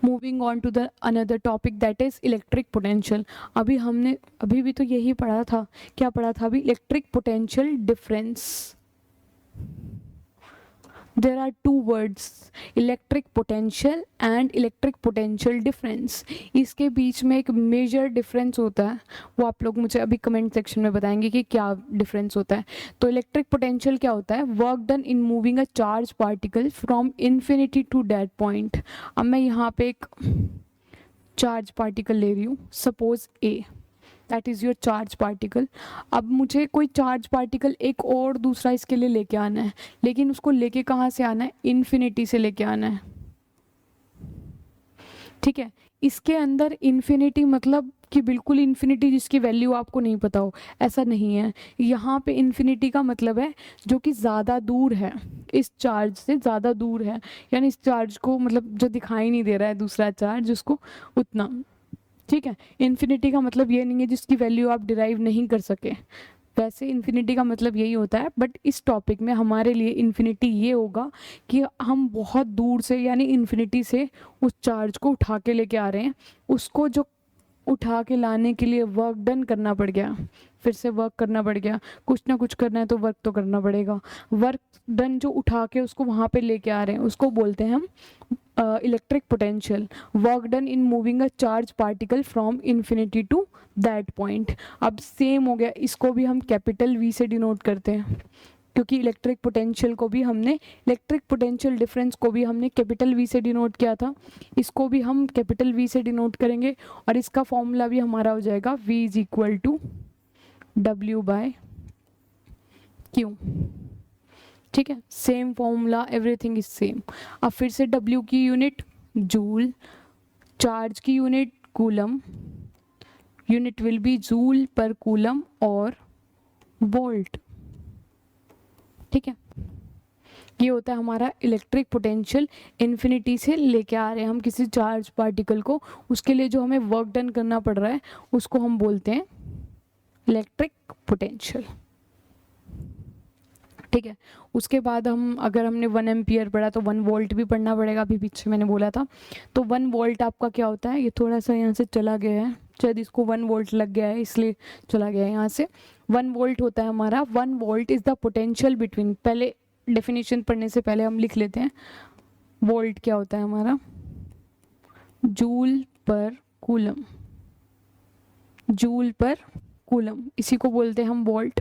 moving on to the another topic that is electric potential. अभी भी तो यही पढ़ा था। क्या पढ़ा था अभी? Electric potential difference. There are 2 words, electric potential and electric potential difference. इसके बीच में एक मेजर डिफरेंस होता है, वो आप लोग मुझे अभी कमेंट सेक्शन में बताएंगे कि क्या डिफरेंस होता है। तो इलेक्ट्रिक पोटेंशियल क्या होता है? Work done in moving a charge particle from infinity to that point. अब मैं यहाँ पे एक चार्ज पार्टिकल ले रही हूँ, suppose A, that is your charge particle. अब मुझे कोई चार्ज पार्टिकल एक और दूसरा इसके लिए लेके आना है, लेकिन उसको लेके कहाँ से आना है? इन्फिनिटी से लेके आना है। ठीक है, इसके अंदर इन्फिनिटी मतलब कि बिल्कुल इन्फिनिटी जिसकी वैल्यू आपको नहीं पता हो, ऐसा नहीं है। यहाँ पे इन्फिनिटी का मतलब है जो कि ज़्यादा दूर है, इस चार्ज से ज़्यादा दूर है, यानी इस चार्ज को मतलब जो दिखाई नहीं दे रहा है दूसरा चार्ज उसको, उतना। ठीक है, इन्फिनिटी का मतलब ये नहीं है जिसकी वैल्यू आप डिराइव नहीं कर सके, वैसे इन्फिनिटी का मतलब यही होता है। बट इस टॉपिक में हमारे लिए इन्फिनिटी ये होगा कि हम बहुत दूर से, यानी इन्फिनिटी से उस चार्ज को उठा के लेके आ रहे हैं, उसको जो उठा के लाने के लिए वर्क डन करना पड़ गया, फिर से वर्क करना पड़ गया, कुछ ना कुछ करना है तो वर्क तो करना पड़ेगा। वर्क डन जो उठा के उसको वहाँ पे लेके आ रहे हैं उसको बोलते हैं हम electric potential. Work done in moving a charge particle from infinity to that point. अब सेम हो गया, इसको भी हम कैपिटल V से डिनोट करते हैं, क्योंकि इलेक्ट्रिक पोटेंशियल को भी हमने, इलेक्ट्रिक पोटेंशियल डिफरेंस को भी हमने कैपिटल V से डिनोट किया था, इसको भी हम कैपिटल V से डिनोट करेंगे, और इसका फॉर्मूला भी हमारा हो जाएगा V is equal to W/Q। ठीक है, same formula, everything is same. अब फिर से W की यूनिट जूल, चार्ज की unit coulomb, unit will be joule per coulomb और वोल्ट। ठीक है, ये होता है हमारा इलेक्ट्रिक पोटेंशियल। इन्फिनिटी से लेके आ रहे हैं हम किसी चार्ज पार्टिकल को, उसके लिए जो हमें वर्क डन करना पड़ रहा है उसको हम बोलते हैं इलेक्ट्रिक पोटेंशियल। ठीक है, उसके बाद हम अगर हमने 1 एम्पियर पढ़ा तो 1 वोल्ट भी पढ़ना पड़ेगा, अभी पीछे मैंने बोला था। तो 1 वोल्ट आपका क्या होता है, ये थोड़ा सा यहाँ से चला गया है, शायद इसको 1 वोल्ट लग गया है इसलिए चला गया है यहाँ से। 1 वोल्ट होता है हमारा, 1 volt is the potential between, पहले डेफिनेशन पढ़ने से पहले हम लिख लेते हैं वोल्ट क्या होता है हमारा, joule per coulomb, joule per coulomb, इसी को बोलते हैं हम वोल्ट।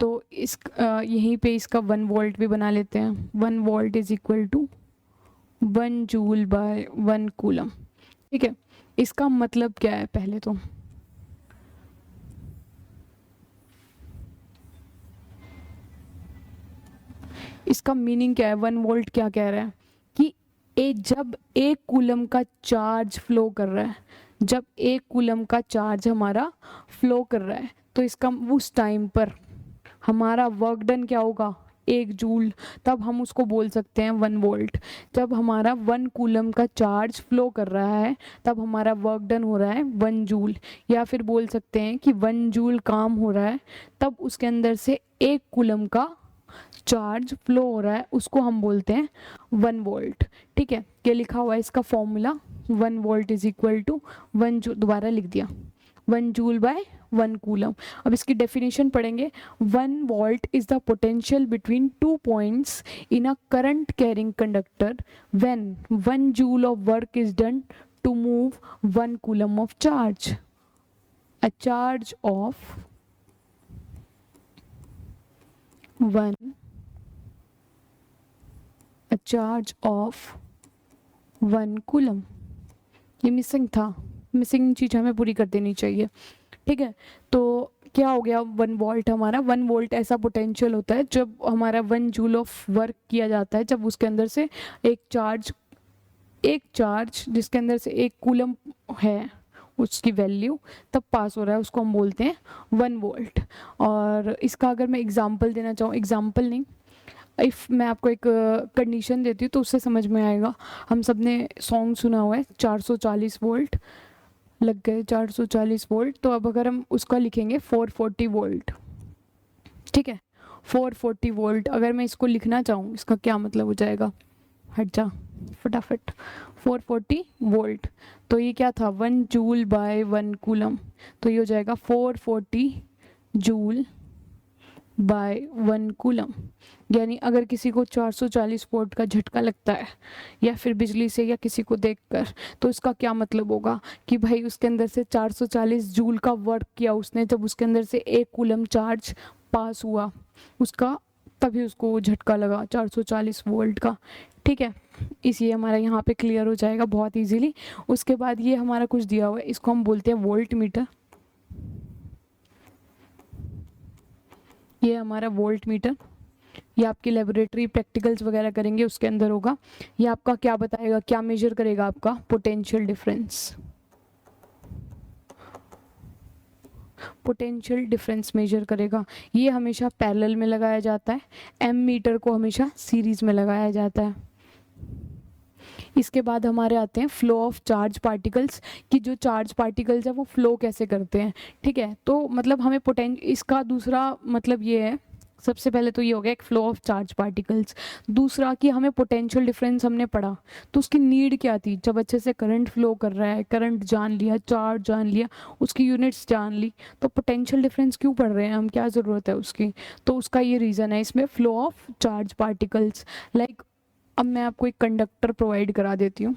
तो इस यहीं पे इसका 1 वोल्ट भी बना लेते हैं, 1 volt is equal to 1 joule by 1 coulomb. ठीक है, इसका मतलब क्या है पहले तो, इसका मीनिंग क्या है, 1 वोल्ट क्या कह रहा है कि जब 1 कूलम का चार्ज फ्लो कर रहा है, जब 1 कूलम का चार्ज हमारा फ्लो कर रहा है तो इसका उस टाइम पर हमारा वर्क डन क्या होगा, 1 जूल, तब हम उसको बोल सकते हैं 1 वोल्ट। जब हमारा 1 कूलम का चार्ज फ्लो कर रहा है तब हमारा वर्क डन हो रहा है 1 जूल, या फिर बोल सकते हैं कि 1 जूल काम हो रहा है तब उसके अंदर से 1 कूलम का चार्ज फ्लो हो रहा है, उसको हम बोलते हैं 1 वोल्ट। ठीक है, क्या लिखा हुआ है इसका formula, 1 volt is equal to 1 joule, दोबारा लिख दिया 1 जूल बाय 1 कूलम। अब इसकी डेफिनेशन पढ़ेंगे, 1 volt is the potential between 2 points in a current carrying conductor when 1 joule of work is done to move 1 coulomb of charge. A charge of 1 a charge of 1 coulomb. ये missing था, missing चीज हमें पूरी कर देनी चाहिए। ठीक है, तो क्या हो गया 1 वोल्ट हमारा, 1 वोल्ट ऐसा पोटेंशियल होता है जब हमारा 1 जूल ऑफ वर्क किया जाता है, जब उसके अंदर से एक चार्ज जिसके अंदर से 1 कूलम है उसकी वैल्यू तब पास हो रहा है, उसको हम बोलते हैं 1 वोल्ट। और इसका अगर मैं एग्जांपल देना चाहूँ, एग्जांपल नहीं, इफ़ मैं आपको एक कंडीशन देती हूँ तो उससे समझ में आएगा। हम सब ने सॉन्ग सुना हुआ है 440 वोल्ट लग गए, 440 वोल्ट, तो अब अगर हम उसका लिखेंगे 440 वोल्ट, ठीक है, 440 वोल्ट अगर मैं इसको लिखना चाहूँ इसका क्या मतलब हो जाएगा, हट जा फटाफट, 440 वोल्ट, तो ये क्या था 1 जूल बाय 1 कूलम, तो ये हो जाएगा 440 जूल बाय 1 कूलम। यानी अगर किसी को 440 वोल्ट का झटका लगता है या फिर बिजली से या किसी को देखकर, तो इसका क्या मतलब होगा कि भाई उसके अंदर से 440 जूल का वर्क किया उसने, जब उसके अंदर से 1 कूलम चार्ज पास हुआ उसका, तभी उसको झटका लगा 440 वोल्ट का। ठीक है, इसलिए हमारा यहाँ पे क्लियर हो जाएगा बहुत इजीली। उसके बाद ये हमारा कुछ दिया हुआ है, इसको हम बोलते हैं वोल्ट मीटर। ये हमारा वोल्ट मीटर, ये आपकी लेबोरेटरी प्रैक्टिकल्स वगैरह करेंगे उसके अंदर होगा। ये आपका क्या बताएगा, क्या मेजर करेगा, आपका potential difference, potential difference measure करेगा। ये हमेशा पैरेलल में लगाया जाता है, एम मीटर को हमेशा सीरीज में लगाया जाता है। इसके बाद हमारे आते हैं फ्लो ऑफ चार्ज पार्टिकल्स, कि जो चार्ज पार्टिकल्स है वो फ्लो कैसे करते हैं। ठीक है, तो मतलब हमें इसका दूसरा मतलब ये है, सबसे पहले तो ये हो गया एक फ्लो ऑफ चार्ज पार्टिकल्स। दूसरा कि हमें पोटेंशियल डिफरेंस हमने पढ़ा, तो उसकी नीड क्या थी, जब अच्छे से करंट फ्लो कर रहा है, करंट जान लिया, चार्ज जान लिया, उसकी यूनिट्स जान ली, तो पोटेंशियल डिफरेंस क्यों पढ़ रहे हैं हम, क्या ज़रूरत है उसकी। तो उसका ये रीज़न है इसमें flow of charge particles. Like अब मैं आपको एक कंडक्टर प्रोवाइड करा देती हूँ,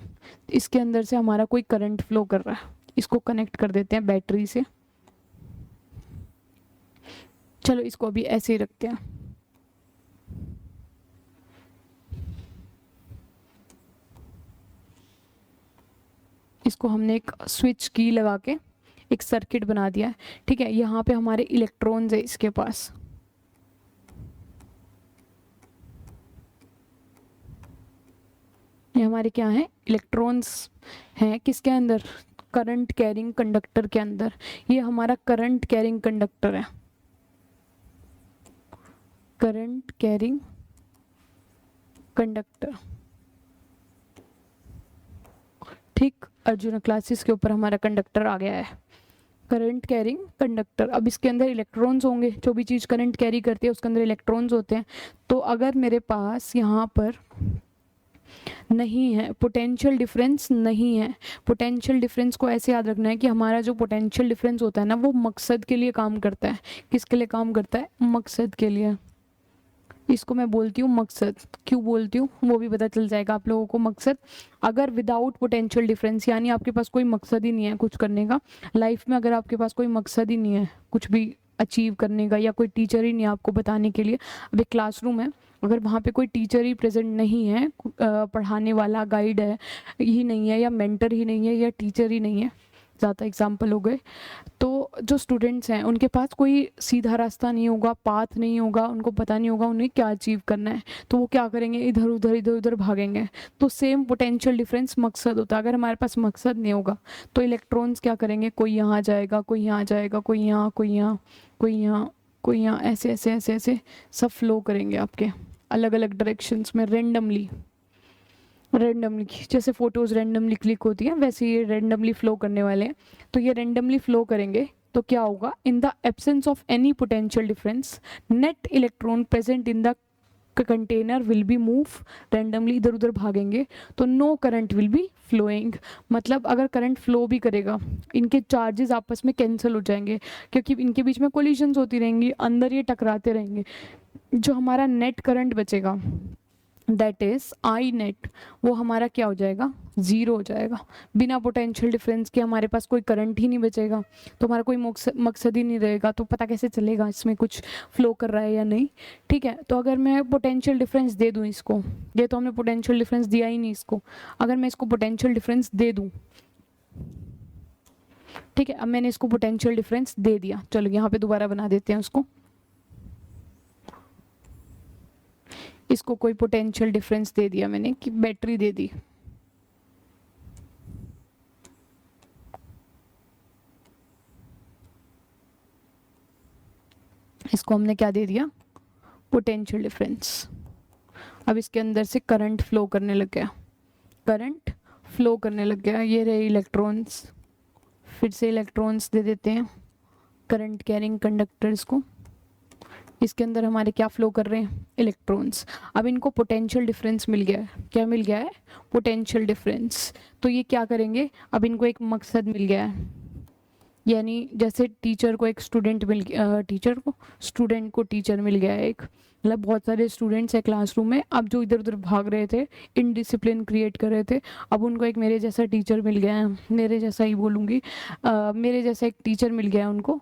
इसके अंदर से हमारा कोई करंट फ्लो कर रहा है, इसको कनेक्ट कर देते हैं बैटरी से, चलो इसको अभी ऐसे ही रखते हैं। इसको हमने एक स्विच की लगा के एक सर्किट बना दिया है। ठीक है, यहाँ पे हमारे इलेक्ट्रॉन्स है इसके पास, ये हमारे क्या है, इलेक्ट्रॉन्स हैं किसके अंदर, करंट कैरिंग कंडक्टर के अंदर। ये हमारा करंट कैरिंग कंडक्टर है, करंट कैरिंग कंडक्टर। ठीक, अर्जुन क्लासेस के ऊपर हमारा कंडक्टर आ गया है, करंट कैरिंग कंडक्टर। अब इसके अंदर इलेक्ट्रॉन्स होंगे, जो भी चीज़ करंट कैरी करती है उसके अंदर इलेक्ट्रॉन्स होते हैं। तो अगर मेरे पास यहाँ पर नहीं है, पोटेंशियल डिफरेंस नहीं है, पोटेंशियल डिफरेंस को ऐसे याद रखना है कि हमारा जो पोटेंशियल डिफरेंस होता है ना, वो मकसद के लिए काम करता है। किसके लिए काम करता है, मकसद के लिए। इसको मैं बोलती हूँ मकसद। क्यों बोलती हूँ वो भी पता चल जाएगा आप लोगों को। मकसद, अगर विदाउट पोटेंशियल डिफरेंस, यानी आपके पास कोई मकसद ही नहीं है कुछ करने का लाइफ में, अगर आपके पास कोई मकसद ही नहीं है कुछ भी अचीव करने का, या कोई टीचर ही नहीं है आपको बताने के लिए, अब एक क्लासरूम है, अगर वहाँ पे कोई टीचर ही प्रेजेंट नहीं है, पढ़ाने वाला गाइड है ही नहीं है, या मेंटर ही नहीं है, या टीचर ही नहीं है, ज़्यादा एग्जाम्पल हो गए, तो जो स्टूडेंट्स हैं उनके पास कोई सीधा रास्ता नहीं होगा, पाथ नहीं होगा, उनको पता नहीं होगा उन्हें क्या अचीव करना है, तो वो क्या करेंगे, इधर उधर इधर उधर भागेंगे। तो सेम पोटेंशियल डिफरेंस मकसद होता है। अगर हमारे पास मकसद नहीं होगा तो इलेक्ट्रॉन्स क्या करेंगे, कोई यहाँ जाएगा, कोई यहाँ जाएगा, कोई यहाँ, कोई यहाँ, कोई यहाँ, कोई यहाँ, ऐसे ऐसे ऐसे ऐसे सब फ्लो करेंगे आपके अलग अलग डायरेक्शंस में रेंडमली। रेंडमली जैसे फोटोज़ रेंडमली क्लिक होती हैं, वैसे ये रेंडमली फ्लो करने वाले हैं। तो ये रेंडमली फ्लो करेंगे तो क्या होगा, in the absence of any potential difference net electron present in the container will be move randomly, इधर उधर भागेंगे, तो no current will be flowing. मतलब अगर करंट फ्लो भी करेगा, इनके चार्जेस आपस में कैंसिल हो जाएंगे, क्योंकि इनके बीच में कोलिजन्स होती रहेंगी, अंदर ये टकराते रहेंगे। जो हमारा नेट करंट बचेगा, दैट इज आई नेट, वो हमारा क्या हो जाएगा, ज़ीरो हो जाएगा। बिना पोटेंशियल डिफरेंस के हमारे पास कोई करंट ही नहीं बचेगा, तो हमारा कोई मकसद ही नहीं रहेगा, तो पता कैसे चलेगा इसमें कुछ फ्लो कर रहा है या नहीं। ठीक है, तो अगर मैं पोटेंशियल डिफरेंस दे दूँ इसको, ये तो हमने पोटेंशियल डिफरेंस दिया ही नहीं इसको, अगर मैं इसको पोटेंशियल डिफरेंस दे दूँ, ठीक है, अब मैंने इसको पोटेंशियल डिफरेंस दे दिया, चलो यहाँ पे दोबारा बना देते हैं उसको, इसको कोई पोटेंशियल डिफरेंस दे दिया मैंने कि बैटरी दे दी, इसको हमने क्या दे दिया, पोटेंशियल डिफरेंस। अब इसके अंदर से करंट फ्लो करने लग गया, करंट फ्लो करने लग गया, ये रहे इलेक्ट्रॉन्स, फिर से इलेक्ट्रॉन्स दे देते हैं करंट कैरिंग कंडक्टर्स को, इसके अंदर हमारे क्या फ्लो कर रहे हैं, इलेक्ट्रॉन्स। अब इनको पोटेंशियल डिफरेंस मिल गया है, क्या मिल गया है, पोटेंशियल डिफरेंस। तो ये क्या करेंगे, अब इनको एक मकसद मिल गया है, यानी जैसे टीचर को एक स्टूडेंट मिल गया, टीचर को स्टूडेंट को टीचर मिल गया है एक, मतलब बहुत सारे स्टूडेंट्स हैं क्लासरूम में, अब जो इधर उधर भाग रहे थे, इनडिसिप्लिन क्रिएट कर रहे थे, अब उनको एक मेरे जैसा टीचर मिल गया है, मेरे जैसा ही बोलूँगी, मेरे जैसा एक टीचर मिल गया है उनको।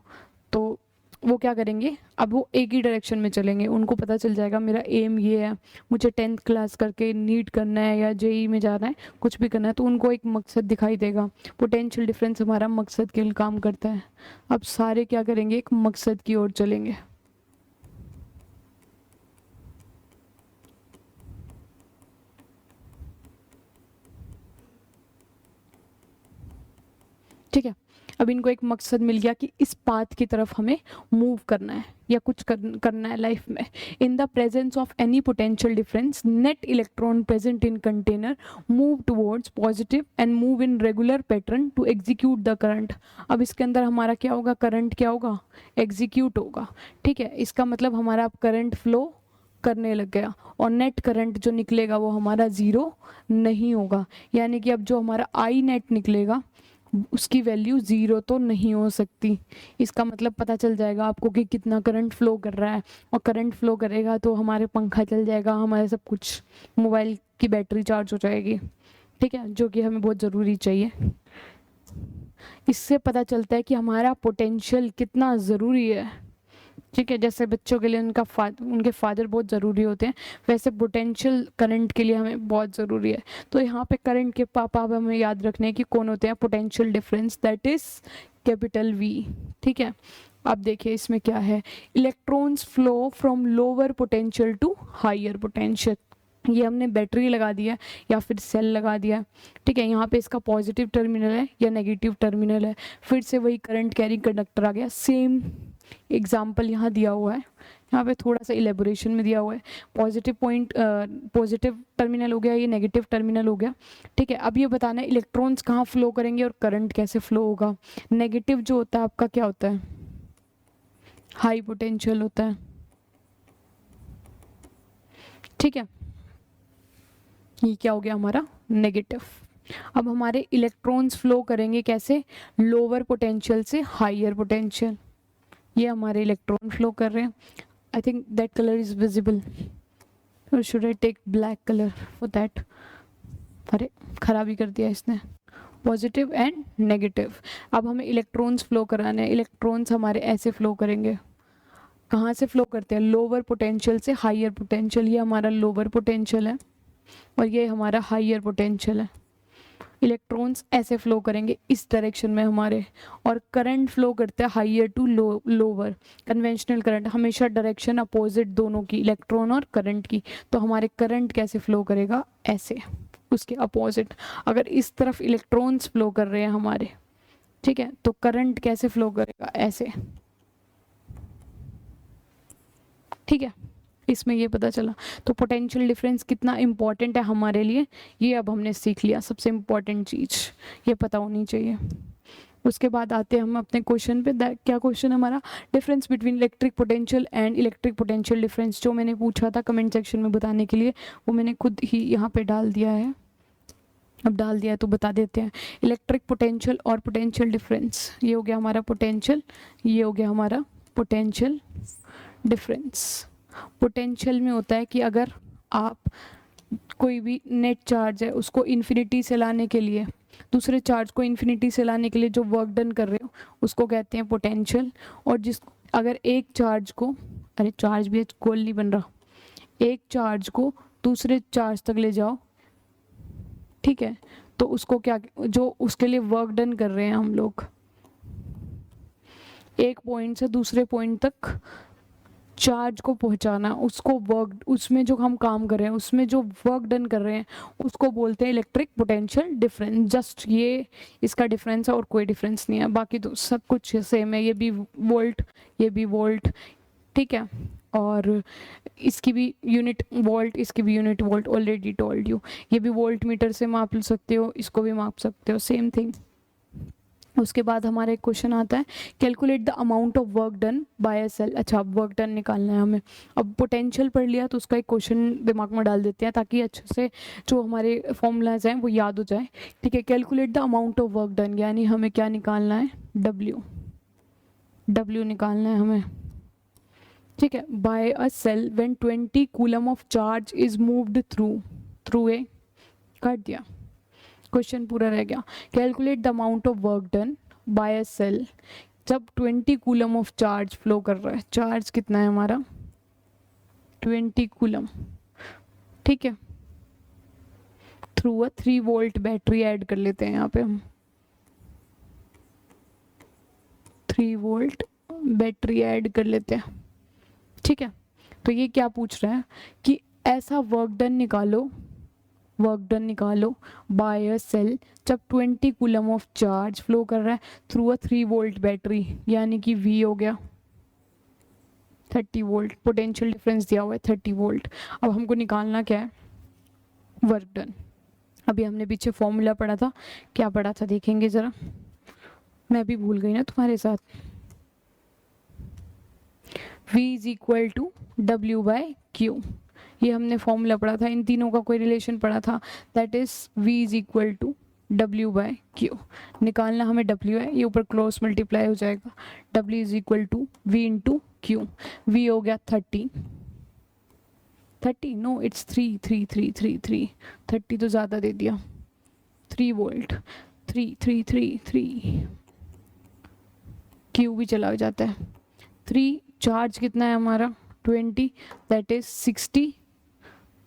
तो वो क्या करेंगे, अब वो एक ही डायरेक्शन में चलेंगे, उनको पता चल जाएगा मेरा एम ये है, मुझे 10th क्लास करके नीट करना है या जेई में जाना है, कुछ भी करना है, तो उनको एक मकसद दिखाई देगा। पोटेंशियल डिफरेंस हमारा मकसद के लिए काम करता है। अब सारे क्या करेंगे, एक मकसद की ओर चलेंगे। ठीक है, अब इनको एक मकसद मिल गया कि इस पाथ की तरफ हमें मूव करना है या कुछ करना है लाइफ में। In the presence of any potential difference net electron present in container move towards positive end move in regular pattern to execute the current. अब इसके अंदर हमारा क्या होगा, करंट क्या होगा, एग्जीक्यूट होगा। ठीक है, इसका मतलब हमारा अब करंट फ्लो करने लग गया, और नेट करंट जो निकलेगा वो हमारा ज़ीरो नहीं होगा, यानी कि अब जो हमारा आई नेट निकलेगा उसकी वैल्यू ज़ीरो तो नहीं हो सकती। इसका मतलब पता चल जाएगा आपको कि कितना करंट फ्लो कर रहा है, और करंट फ्लो करेगा तो हमारे पंखा चल जाएगा, हमारे सब कुछ, मोबाइल की बैटरी चार्ज हो जाएगी। ठीक है, जो कि हमें बहुत ज़रूरी चाहिए। इससे पता चलता है कि हमारा पोटेंशियल कितना ज़रूरी है। ठीक है, जैसे बच्चों के लिए उनके फादर बहुत ज़रूरी होते हैं, वैसे पोटेंशियल करंट के लिए हमें बहुत ज़रूरी है। तो यहाँ पे करंट के पापा अब हमें याद रखने हैं कि कौन होते हैं, potential difference, that is capital V. ठीक है, अब देखिए इसमें क्या है, electrons flow from lower potential to higher potential. ये हमने बैटरी लगा दिया है या फिर सेल लगा दिया है, ठीक है। यहाँ पे इसका पॉजिटिव टर्मिनल है या नेगेटिव टर्मिनल है, फिर से वही करंट कैरिंग कंडक्टर आ गया। सेम एग्जाम्पल यहाँ दिया हुआ है, यहाँ पे थोड़ा सा इलेबोरेशन में दिया हुआ है। पॉजिटिव पॉइंट पॉजिटिव टर्मिनल हो गया, ये नेगेटिव टर्मिनल हो गया, ठीक है। अब ये बताना है इलेक्ट्रॉन्स कहाँ फ्लो करेंगे और करंट कैसे फ्लो होगा। नेगेटिव जो होता है आपका क्या होता है, हाई पोटेंशियल होता है, ठीक है। ये क्या हो गया हमारा नेगेटिव। अब हमारे इलेक्ट्रॉन्स फ्लो करेंगे कैसे, लोअर पोटेंशियल से हायर पोटेंशियल। ये हमारे इलेक्ट्रॉन फ्लो कर रहे हैं। I think that colour is visible, और should I take black colour for that. अरे खराबी कर दिया इसने, पॉजिटिव एंड नेगेटिव। अब हमें इलेक्ट्रॉन्स फ्लो कराने हैं। इलेक्ट्रॉन्स हमारे ऐसे फ्लो करेंगे, कहाँ से फ्लो करते हैं, लोअर पोटेंशियल से हायर पोटेंशियल। ये हमारा लोअर पोटेंशियल है और ये हमारा हायर पोटेंशियल है। इलेक्ट्रॉन्स ऐसे फ्लो करेंगे इस डायरेक्शन में हमारे, और करंट फ्लो करते हैं higher to lower. Conventional current हमेशा डायरेक्शन अपोजिट दोनों की, इलेक्ट्रॉन और करंट की। तो हमारे करंट कैसे फ्लो करेगा, ऐसे, उसके अपोजिट। अगर इस तरफ इलेक्ट्रॉन्स फ्लो कर रहे हैं हमारे, ठीक है, तो करंट कैसे फ्लो करेगा, ऐसे, ठीक है। इसमें ये पता चला। तो पोटेंशियल डिफरेंस कितना इंपॉर्टेंट है हमारे लिए, ये अब हमने सीख लिया। सबसे इम्पॉर्टेंट चीज़ ये पता होनी चाहिए। उसके बाद आते हैं हम अपने क्वेश्चन पे। क्या क्वेश्चन हमारा, difference between electric potential and electric potential difference. जो मैंने पूछा था कमेंट सेक्शन में बताने के लिए, वो मैंने खुद ही यहाँ पे डाल दिया है। अब डाल दिया है तो बता देते हैं। इलेक्ट्रिक पोटेंशियल और पोटेंशियल डिफरेंस, ये हो गया हमारा पोटेंशियल, ये हो गया हमारा पोटेंशियल डिफरेंस। पोटेंशियल में होता है कि अगर आप कोई भी नेट चार्ज है उसको इन्फिनिटी से लाने के लिए, दूसरे चार्ज को इन्फिनिटी से लाने के लिए जो वर्क डन कर रहे हो उसको कहते हैं पोटेंशियल। और जिस अगर एक चार्ज को, अरे चार्ज भी गोल नहीं बन रहा, एक चार्ज को दूसरे चार्ज तक ले जाओ, ठीक है, तो उसको क्या, जो उसके लिए वर्क डन कर रहे हैं हम लोग, एक पॉइंट से दूसरे पॉइंट तक चार्ज को पहुंचाना, उसको वर्क, उसमें जो हम काम कर रहे हैं, उसमें जो वर्क डन कर रहे हैं, उसको बोलते हैं इलेक्ट्रिक पोटेंशियल डिफरेंस। जस्ट ये इसका डिफरेंस है और कोई डिफरेंस नहीं है, बाकी तो सब कुछ सेम है। ये भी वोल्ट, ये भी वोल्ट, ठीक है, और इसकी भी यूनिट वोल्ट, इसकी भी unit volt, already told you. ये भी वोल्ट मीटर से माप सकते हो, इसको भी माप सकते हो, सेम थिंग। उसके बाद हमारा एक क्वेश्चन आता है, calculate the amount of work done by a cell. अच्छा, वर्क डन निकालना है हमें। अब पोटेंशियल पढ़ लिया तो उसका एक क्वेश्चन दिमाग में डाल देते हैं ताकि अच्छे से जो हमारे फॉर्मूलाज हैं वो याद हो जाए, ठीक है। Calculate the amount of work done, यानी हमें क्या निकालना है, डब्ल्यू निकालना है हमें, ठीक है। By a cell when 20 coulomb of charge is moved through a, काट दिया, क्वेश्चन पूरा रह गया। Calculate the amount of work done by a cell जब 20 कूलम ऑफ चार्ज फ्लो कर रहा है। चार्ज कितना है हमारा, 20 कूलम, ठीक है। Through a 3 volt battery add कर लेते हैं यहाँ पे हम, 3 वोल्ट बैटरी ऐड कर लेते हैं, ठीक है। तो ये क्या पूछ रहा है कि ऐसा वर्क डन निकालो बाय अ सेल जब 20 कूलम ऑफ चार्ज फ्लो कर रहा है थ्रू अ 3 वोल्ट बैटरी, यानी कि V हो गया 30 वोल्ट। पोटेंशियल डिफरेंस दिया हुआ है 30 वोल्ट। अब हमको निकालना क्या है, वर्क डन। अभी हमने पीछे फॉर्मूला पढ़ा था, क्या पढ़ा था देखेंगे ज़रा, मैं भी भूल गई ना तुम्हारे साथ। V is equal to W by Q, ये हमने फॉर्मूला पढ़ा था, इन तीनों का कोई रिलेशन पढ़ा था, that is V is equal to W by Q। निकालना हमें W है, ये ऊपर क्रॉस मल्टीप्लाई हो जाएगा, W is equal to V into Q। V हो गया 30, नो इट्स 30 तो ज़्यादा दे दिया, 3 वोल्ट, 3 Q भी चला जाता है 3। चार्ज कितना है हमारा 20, दैट इज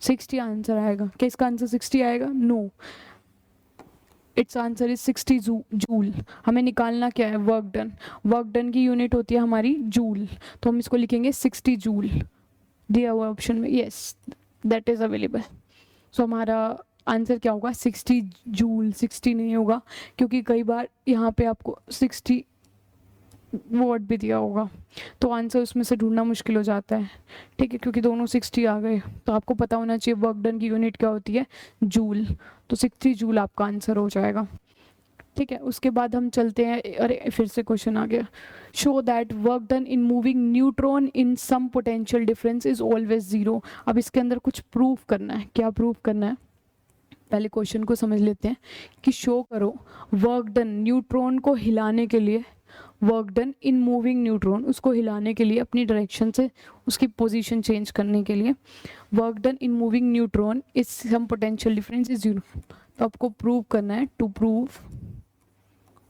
60 आंसर आएगा। क्या इसका आंसर 60 आएगा, no, it's answer is 60 joule. हमें निकालना क्या है, वर्क डन की यूनिट होती है हमारी जूल, तो हम इसको लिखेंगे 60 जूल, दिया हुआ ऑप्शन में, यस दैट इज अवेलेबल। सो हमारा आंसर क्या होगा 60 जूल, 60 नहीं होगा क्योंकि कई बार यहाँ पे आपको 60 वॉट भी दिया होगा, तो आंसर उसमें से ढूंढना मुश्किल हो जाता है, ठीक है, क्योंकि दोनों 60 आ गए। तो आपको पता होना चाहिए वर्क डन की यूनिट क्या होती है, जूल, तो 60 जूल आपका आंसर हो जाएगा, ठीक है। उसके बाद हम चलते हैं, अरे फिर से क्वेश्चन आ गया, show that work done in moving neutron in some potential difference is always zero. अब इसके अंदर कुछ प्रूफ करना है, क्या प्रूफ करना है, पहले क्वेश्चन को समझ लेते हैं कि शो करो वर्क डन न्यूट्रॉन को हिलाने के लिए, work done in moving neutron, उसको हिलाने के लिए अपनी डायरेक्शन से उसकी पोजीशन चेंज करने के लिए, work done in moving neutron is some potential difference is zero. तो आपको प्रूव करना है, टू प्रूव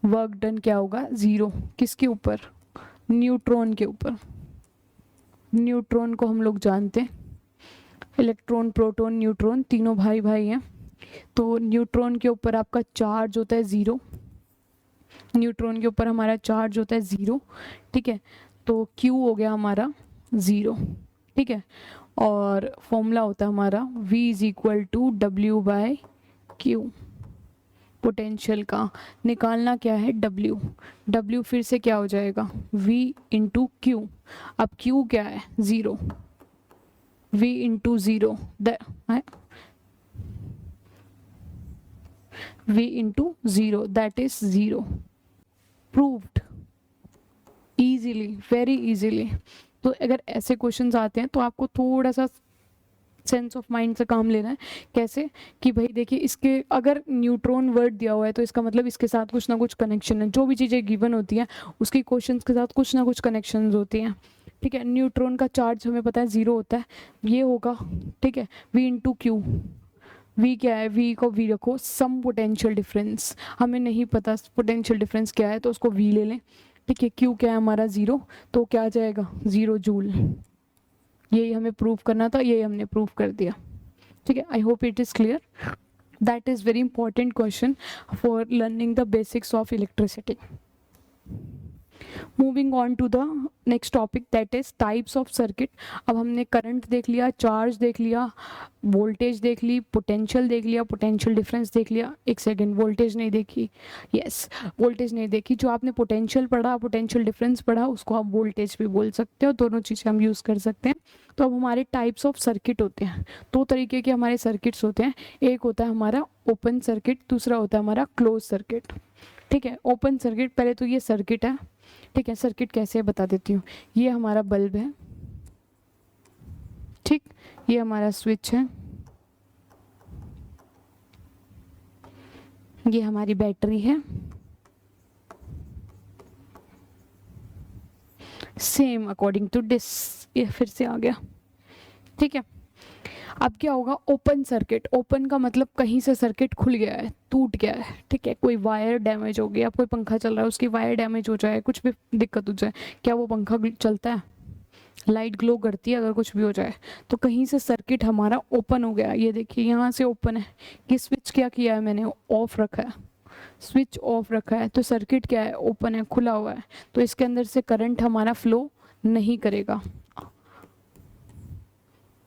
वर्क डन क्या होगा, जीरो, किसके ऊपर, न्यूट्रॉन के ऊपर। न्यूट्रॉन को हम लोग जानते हैं इलेक्ट्रॉन प्रोटॉन न्यूट्रॉन तीनों भाई भाई हैं, तो न्यूट्रॉन के ऊपर आपका चार्ज होता है ज़ीरो, न्यूट्रॉन के ऊपर हमारा चार्ज होता है ज़ीरो, ठीक है, तो Q हो गया हमारा ज़ीरो, ठीक है, और फॉर्मूला होता है हमारा V is equal to W/Q, potential का निकालना क्या है, W फिर से क्या हो जाएगा V इंटू Q, अब Q क्या है zero, V into zero V into zero that is zero, proved easily, very easily. तो अगर ऐसे क्वेश्चंस आते हैं तो आपको थोड़ा सा सेंस ऑफ माइंड से काम लेना है, कैसे कि भाई देखिए इसके अगर न्यूट्रॉन वर्ड दिया हुआ है तो इसका मतलब इसके साथ कुछ ना कुछ कनेक्शन है, जो भी चीज़ें गिवन होती हैं उसकी क्वेश्चंस के साथ कुछ ना कुछ कनेक्शंस होती हैं, ठीक है। न्यूट्रॉन का चार्ज हमें पता है ज़ीरो होता है, ये होगा, ठीक है, V इंटू क्यू, V क्या है, V को V रखो, सम पोटेंशियल डिफरेंस, हमें नहीं पता पोटेंशियल डिफरेंस क्या है तो उसको V ले लें, ठीक है। Q क्या है हमारा ज़ीरो, तो क्या आ जाएगा ज़ीरो जूल, यही हमें प्रूव करना था, यही हमने प्रूव कर दिया, ठीक है। I hope it is clear, that is very important question for learning the basics of electricity. Moving on to the next topic that is types of circuit. अब हमने करंट देख लिया, चार्ज देख लिया, वोल्टेज देख ली, पोटेंशियल देख लिया, potential difference देख लिया, एक सेकेंड वोल्टेज नहीं देखी, यस वोल्टेज नहीं देखी, जो आपने पोटेंशियल पढ़ा, पोटेंशियल डिफरेंस पढ़ा, उसको आप वोल्टेज भी बोल सकते हो, दोनों चीज़ें हम यूज़ कर सकते हैं। तो अब हमारे टाइप्स ऑफ सर्किट होते हैं, दो तरीके के हमारे सर्किट्स होते हैं, एक होता है हमारा ओपन सर्किट, दूसरा होता है हमारा क्लोज सर्किट, ठीक है। ओपन सर्किट, पहले तो ये सर्किट है, ठीक है, सर्किट कैसे है बता देती हूँ, ये हमारा बल्ब है, ठीक, ये हमारा स्विच है, ये हमारी बैटरी है, सेम अकॉर्डिंग टू दिस, ये फिर से आ गया, ठीक है। अब क्या होगा ओपन सर्किट, ओपन का मतलब कहीं से सर्किट खुल गया है, टूट गया है, ठीक है, कोई वायर डैमेज हो गया, कोई पंखा चल रहा है उसकी वायर डैमेज हो जाए, कुछ भी दिक्कत हो जाए, क्या वो पंखा चलता है, लाइट ग्लो करती है, अगर कुछ भी हो जाए तो कहीं से सर्किट हमारा ओपन हो गया, ये देखिए यहाँ से ओपन है, कि स्विच क्या किया है मैंने, ऑफ रखा है, स्विच ऑफ रखा है, तो सर्किट क्या है ओपन है, खुला हुआ है, तो इसके अंदर से करंट हमारा फ्लो नहीं करेगा,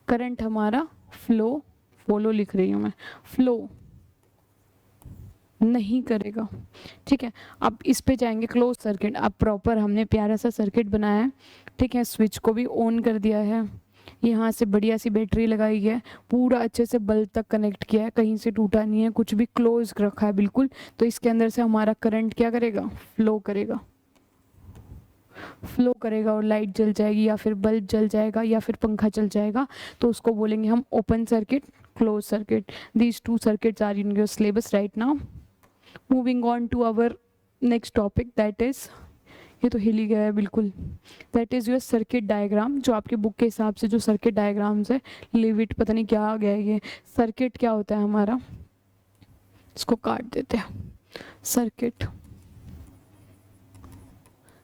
करंट हमारा फ्लो, फॉलो लिख रही हूँ मैं, फ्लो नहीं करेगा, ठीक है। अब इस पे जाएंगे क्लोज सर्किट, अब प्रॉपर हमने प्यारा सा सर्किट बनाया है, ठीक है, स्विच को भी ऑन कर दिया है, यहाँ से बढ़िया सी बैटरी लगाई है, पूरा अच्छे से बल्ब तक कनेक्ट किया है, कहीं से टूटा नहीं है, कुछ भी क्लोज रखा है बिल्कुल, तो इसके अंदर से हमारा करंट क्या करेगा, फ्लो करेगा, फ्लो करेगा और लाइट जल जाएगी या फिर बल्ब जल जाएगा या फिर पंखा चल जाएगा, तो उसको बोलेंगे हम open circuit, close circuit. These two circuits are in your syllabus right now. Moving on to our next topic that is, ये तो हिल ही गया है बिल्कुल, that is your circuit diagram, जो आपके बुक के हिसाब से जो सर्किट डायग्राम्स है, लिव इट पता नहीं क्या आ गया है, ये सर्किट क्या होता है हमारा, इसको काट देते हैं, सर्किट,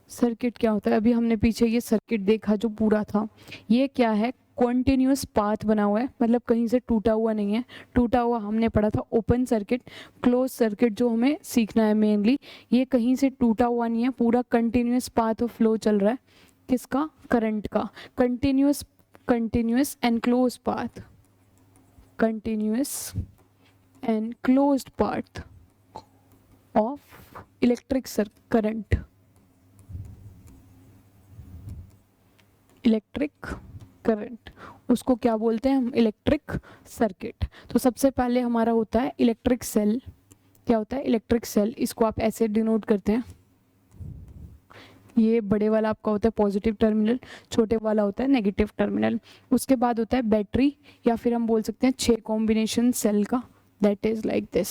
सर्किट क्या होता है, अभी हमने पीछे ये सर्किट देखा जो पूरा था, ये क्या है, कॉन्टिन्यूस पाथ बना हुआ है, मतलब कहीं से टूटा हुआ नहीं है, टूटा हुआ हमने पढ़ा था ओपन सर्किट। क्लोज सर्किट जो हमें सीखना है मेनली, ये कहीं से टूटा हुआ नहीं है, पूरा कंटिन्यूस पाथ ऑफ फ्लो चल रहा है, किसका, करंट का, continuous, continuous and close path, continuous and closed path of electric current. Electric current, उसको क्या बोलते हैं हम? Electric circuit. तो सबसे पहले हमारा होता है इलेक्ट्रिक सेल। क्या होता है? Electric cell. इसको आप ऐसे डिनोट करते हैं, ये बड़े वाला आपका होता है पॉजिटिव टर्मिनल, छोटे वाला होता है नेगेटिव टर्मिनल। उसके बाद होता है बैटरी, या फिर हम बोल सकते हैं 6 कॉम्बिनेशन सेल का, that is like this.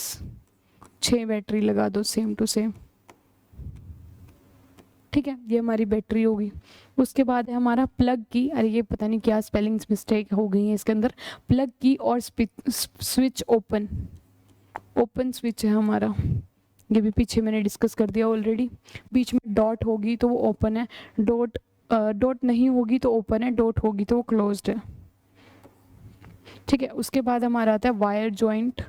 6 battery लगा दो सेम टू सेम, ठीक है, ये हमारी बैटरी होगी। उसके बाद है हमारा प्लग की, अरे ये पता नहीं क्या स्पेलिंग्स मिस्टेक हो गई है इसके अंदर, प्लग की और स्विच ओपन, ओपन स्विच है हमारा, ये भी पीछे मैंने डिस्कस कर दिया ऑलरेडी। बीच में डॉट होगी तो वो ओपन है, डॉट नहीं होगी तो ओपन है, डॉट होगी तो वो क्लोज्ड है, ठीक है। उसके बाद हमारा आता है वायर जॉइंट,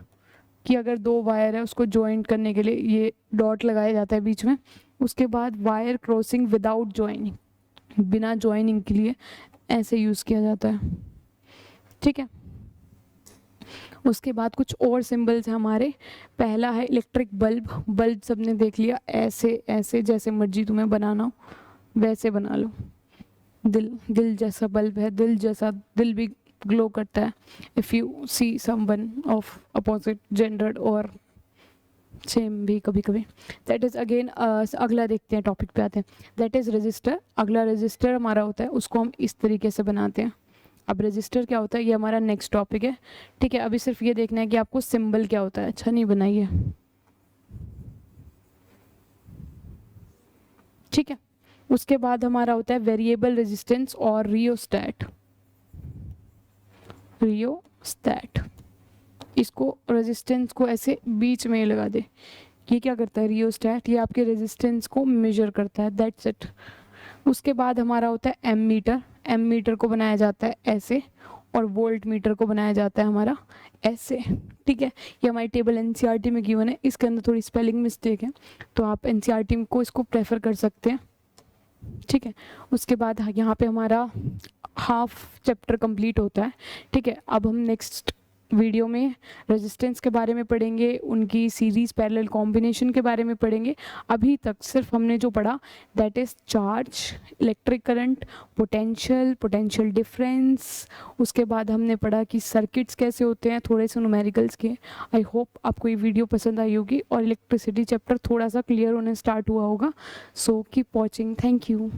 कि अगर 2 वायर है उसको जॉइंट करने के लिए ये डॉट लगाया जाता है बीच में। उसके बाद वायर क्रॉसिंग विदाउट जॉइनिंग, बिना जॉइनिंग के लिए ऐसे यूज़ किया जाता है, ठीक है। उसके बाद कुछ और सिंबल्स हैं हमारे। पहला है इलेक्ट्रिक बल्ब, बल्ब सबने देख लिया, ऐसे ऐसे जैसे मर्जी तुम्हें बनाना हो वैसे बना लो। दिल जैसा बल्ब है, दिल जैसा, दिल भी ग्लो करता है if you see someone of opposite gender और सेम भी कभी कभी। दैट इज़ अगेन अगला देखते हैं, टॉपिक पे आते हैं, दैट इज़ रजिस्टर। अगला रजिस्टर हमारा होता है, उसको हम इस तरीके से बनाते हैं। अब रजिस्टर क्या होता है, ये हमारा नेक्स्ट टॉपिक है, ठीक है। अभी सिर्फ ये देखना है कि आपको सिंबल क्या होता है। अच्छा नहीं बनाइए, ठीक है। उसके बाद हमारा होता है वेरिएबल रेजिस्टेंस और रियोस्टैट। रियोस्टैट, इसको रेजिस्टेंस को ऐसे बीच में लगा दे। ये क्या करता है रियोस्टैट? ये आपके रेजिस्टेंस को मेजर करता है, दैट्स इट। उसके बाद हमारा होता है एमीटर। एमीटर को बनाया जाता है ऐसे, और वोल्ट मीटर को बनाया जाता है हमारा ऐसे, ठीक है। ये हमारी टेबल एनसीईआरटी में गिवन है, इसके अंदर थोड़ी स्पेलिंग मिस्टेक है तो आप एनसीईआरटी को इसको प्रेफर कर सकते हैं, ठीक है। उसके बाद यहाँ पे हमारा हाफ चैप्टर कंप्लीट होता है, ठीक है। अब हम नेक्स्ट वीडियो में रेजिस्टेंस के बारे में पढ़ेंगे, उनकी सीरीज पैरेलल कॉम्बिनेशन के बारे में पढ़ेंगे। अभी तक सिर्फ हमने जो पढ़ा that is charge, electric current, potential difference. उसके बाद हमने पढ़ा कि सर्किट्स कैसे होते हैं, थोड़े से न्यूमेरिकल्स के। आई होप आपको ये वीडियो पसंद आई होगी और इलेक्ट्रिसिटी चैप्टर थोड़ा सा क्लियर होने स्टार्ट हुआ होगा। So keep watching, thank you.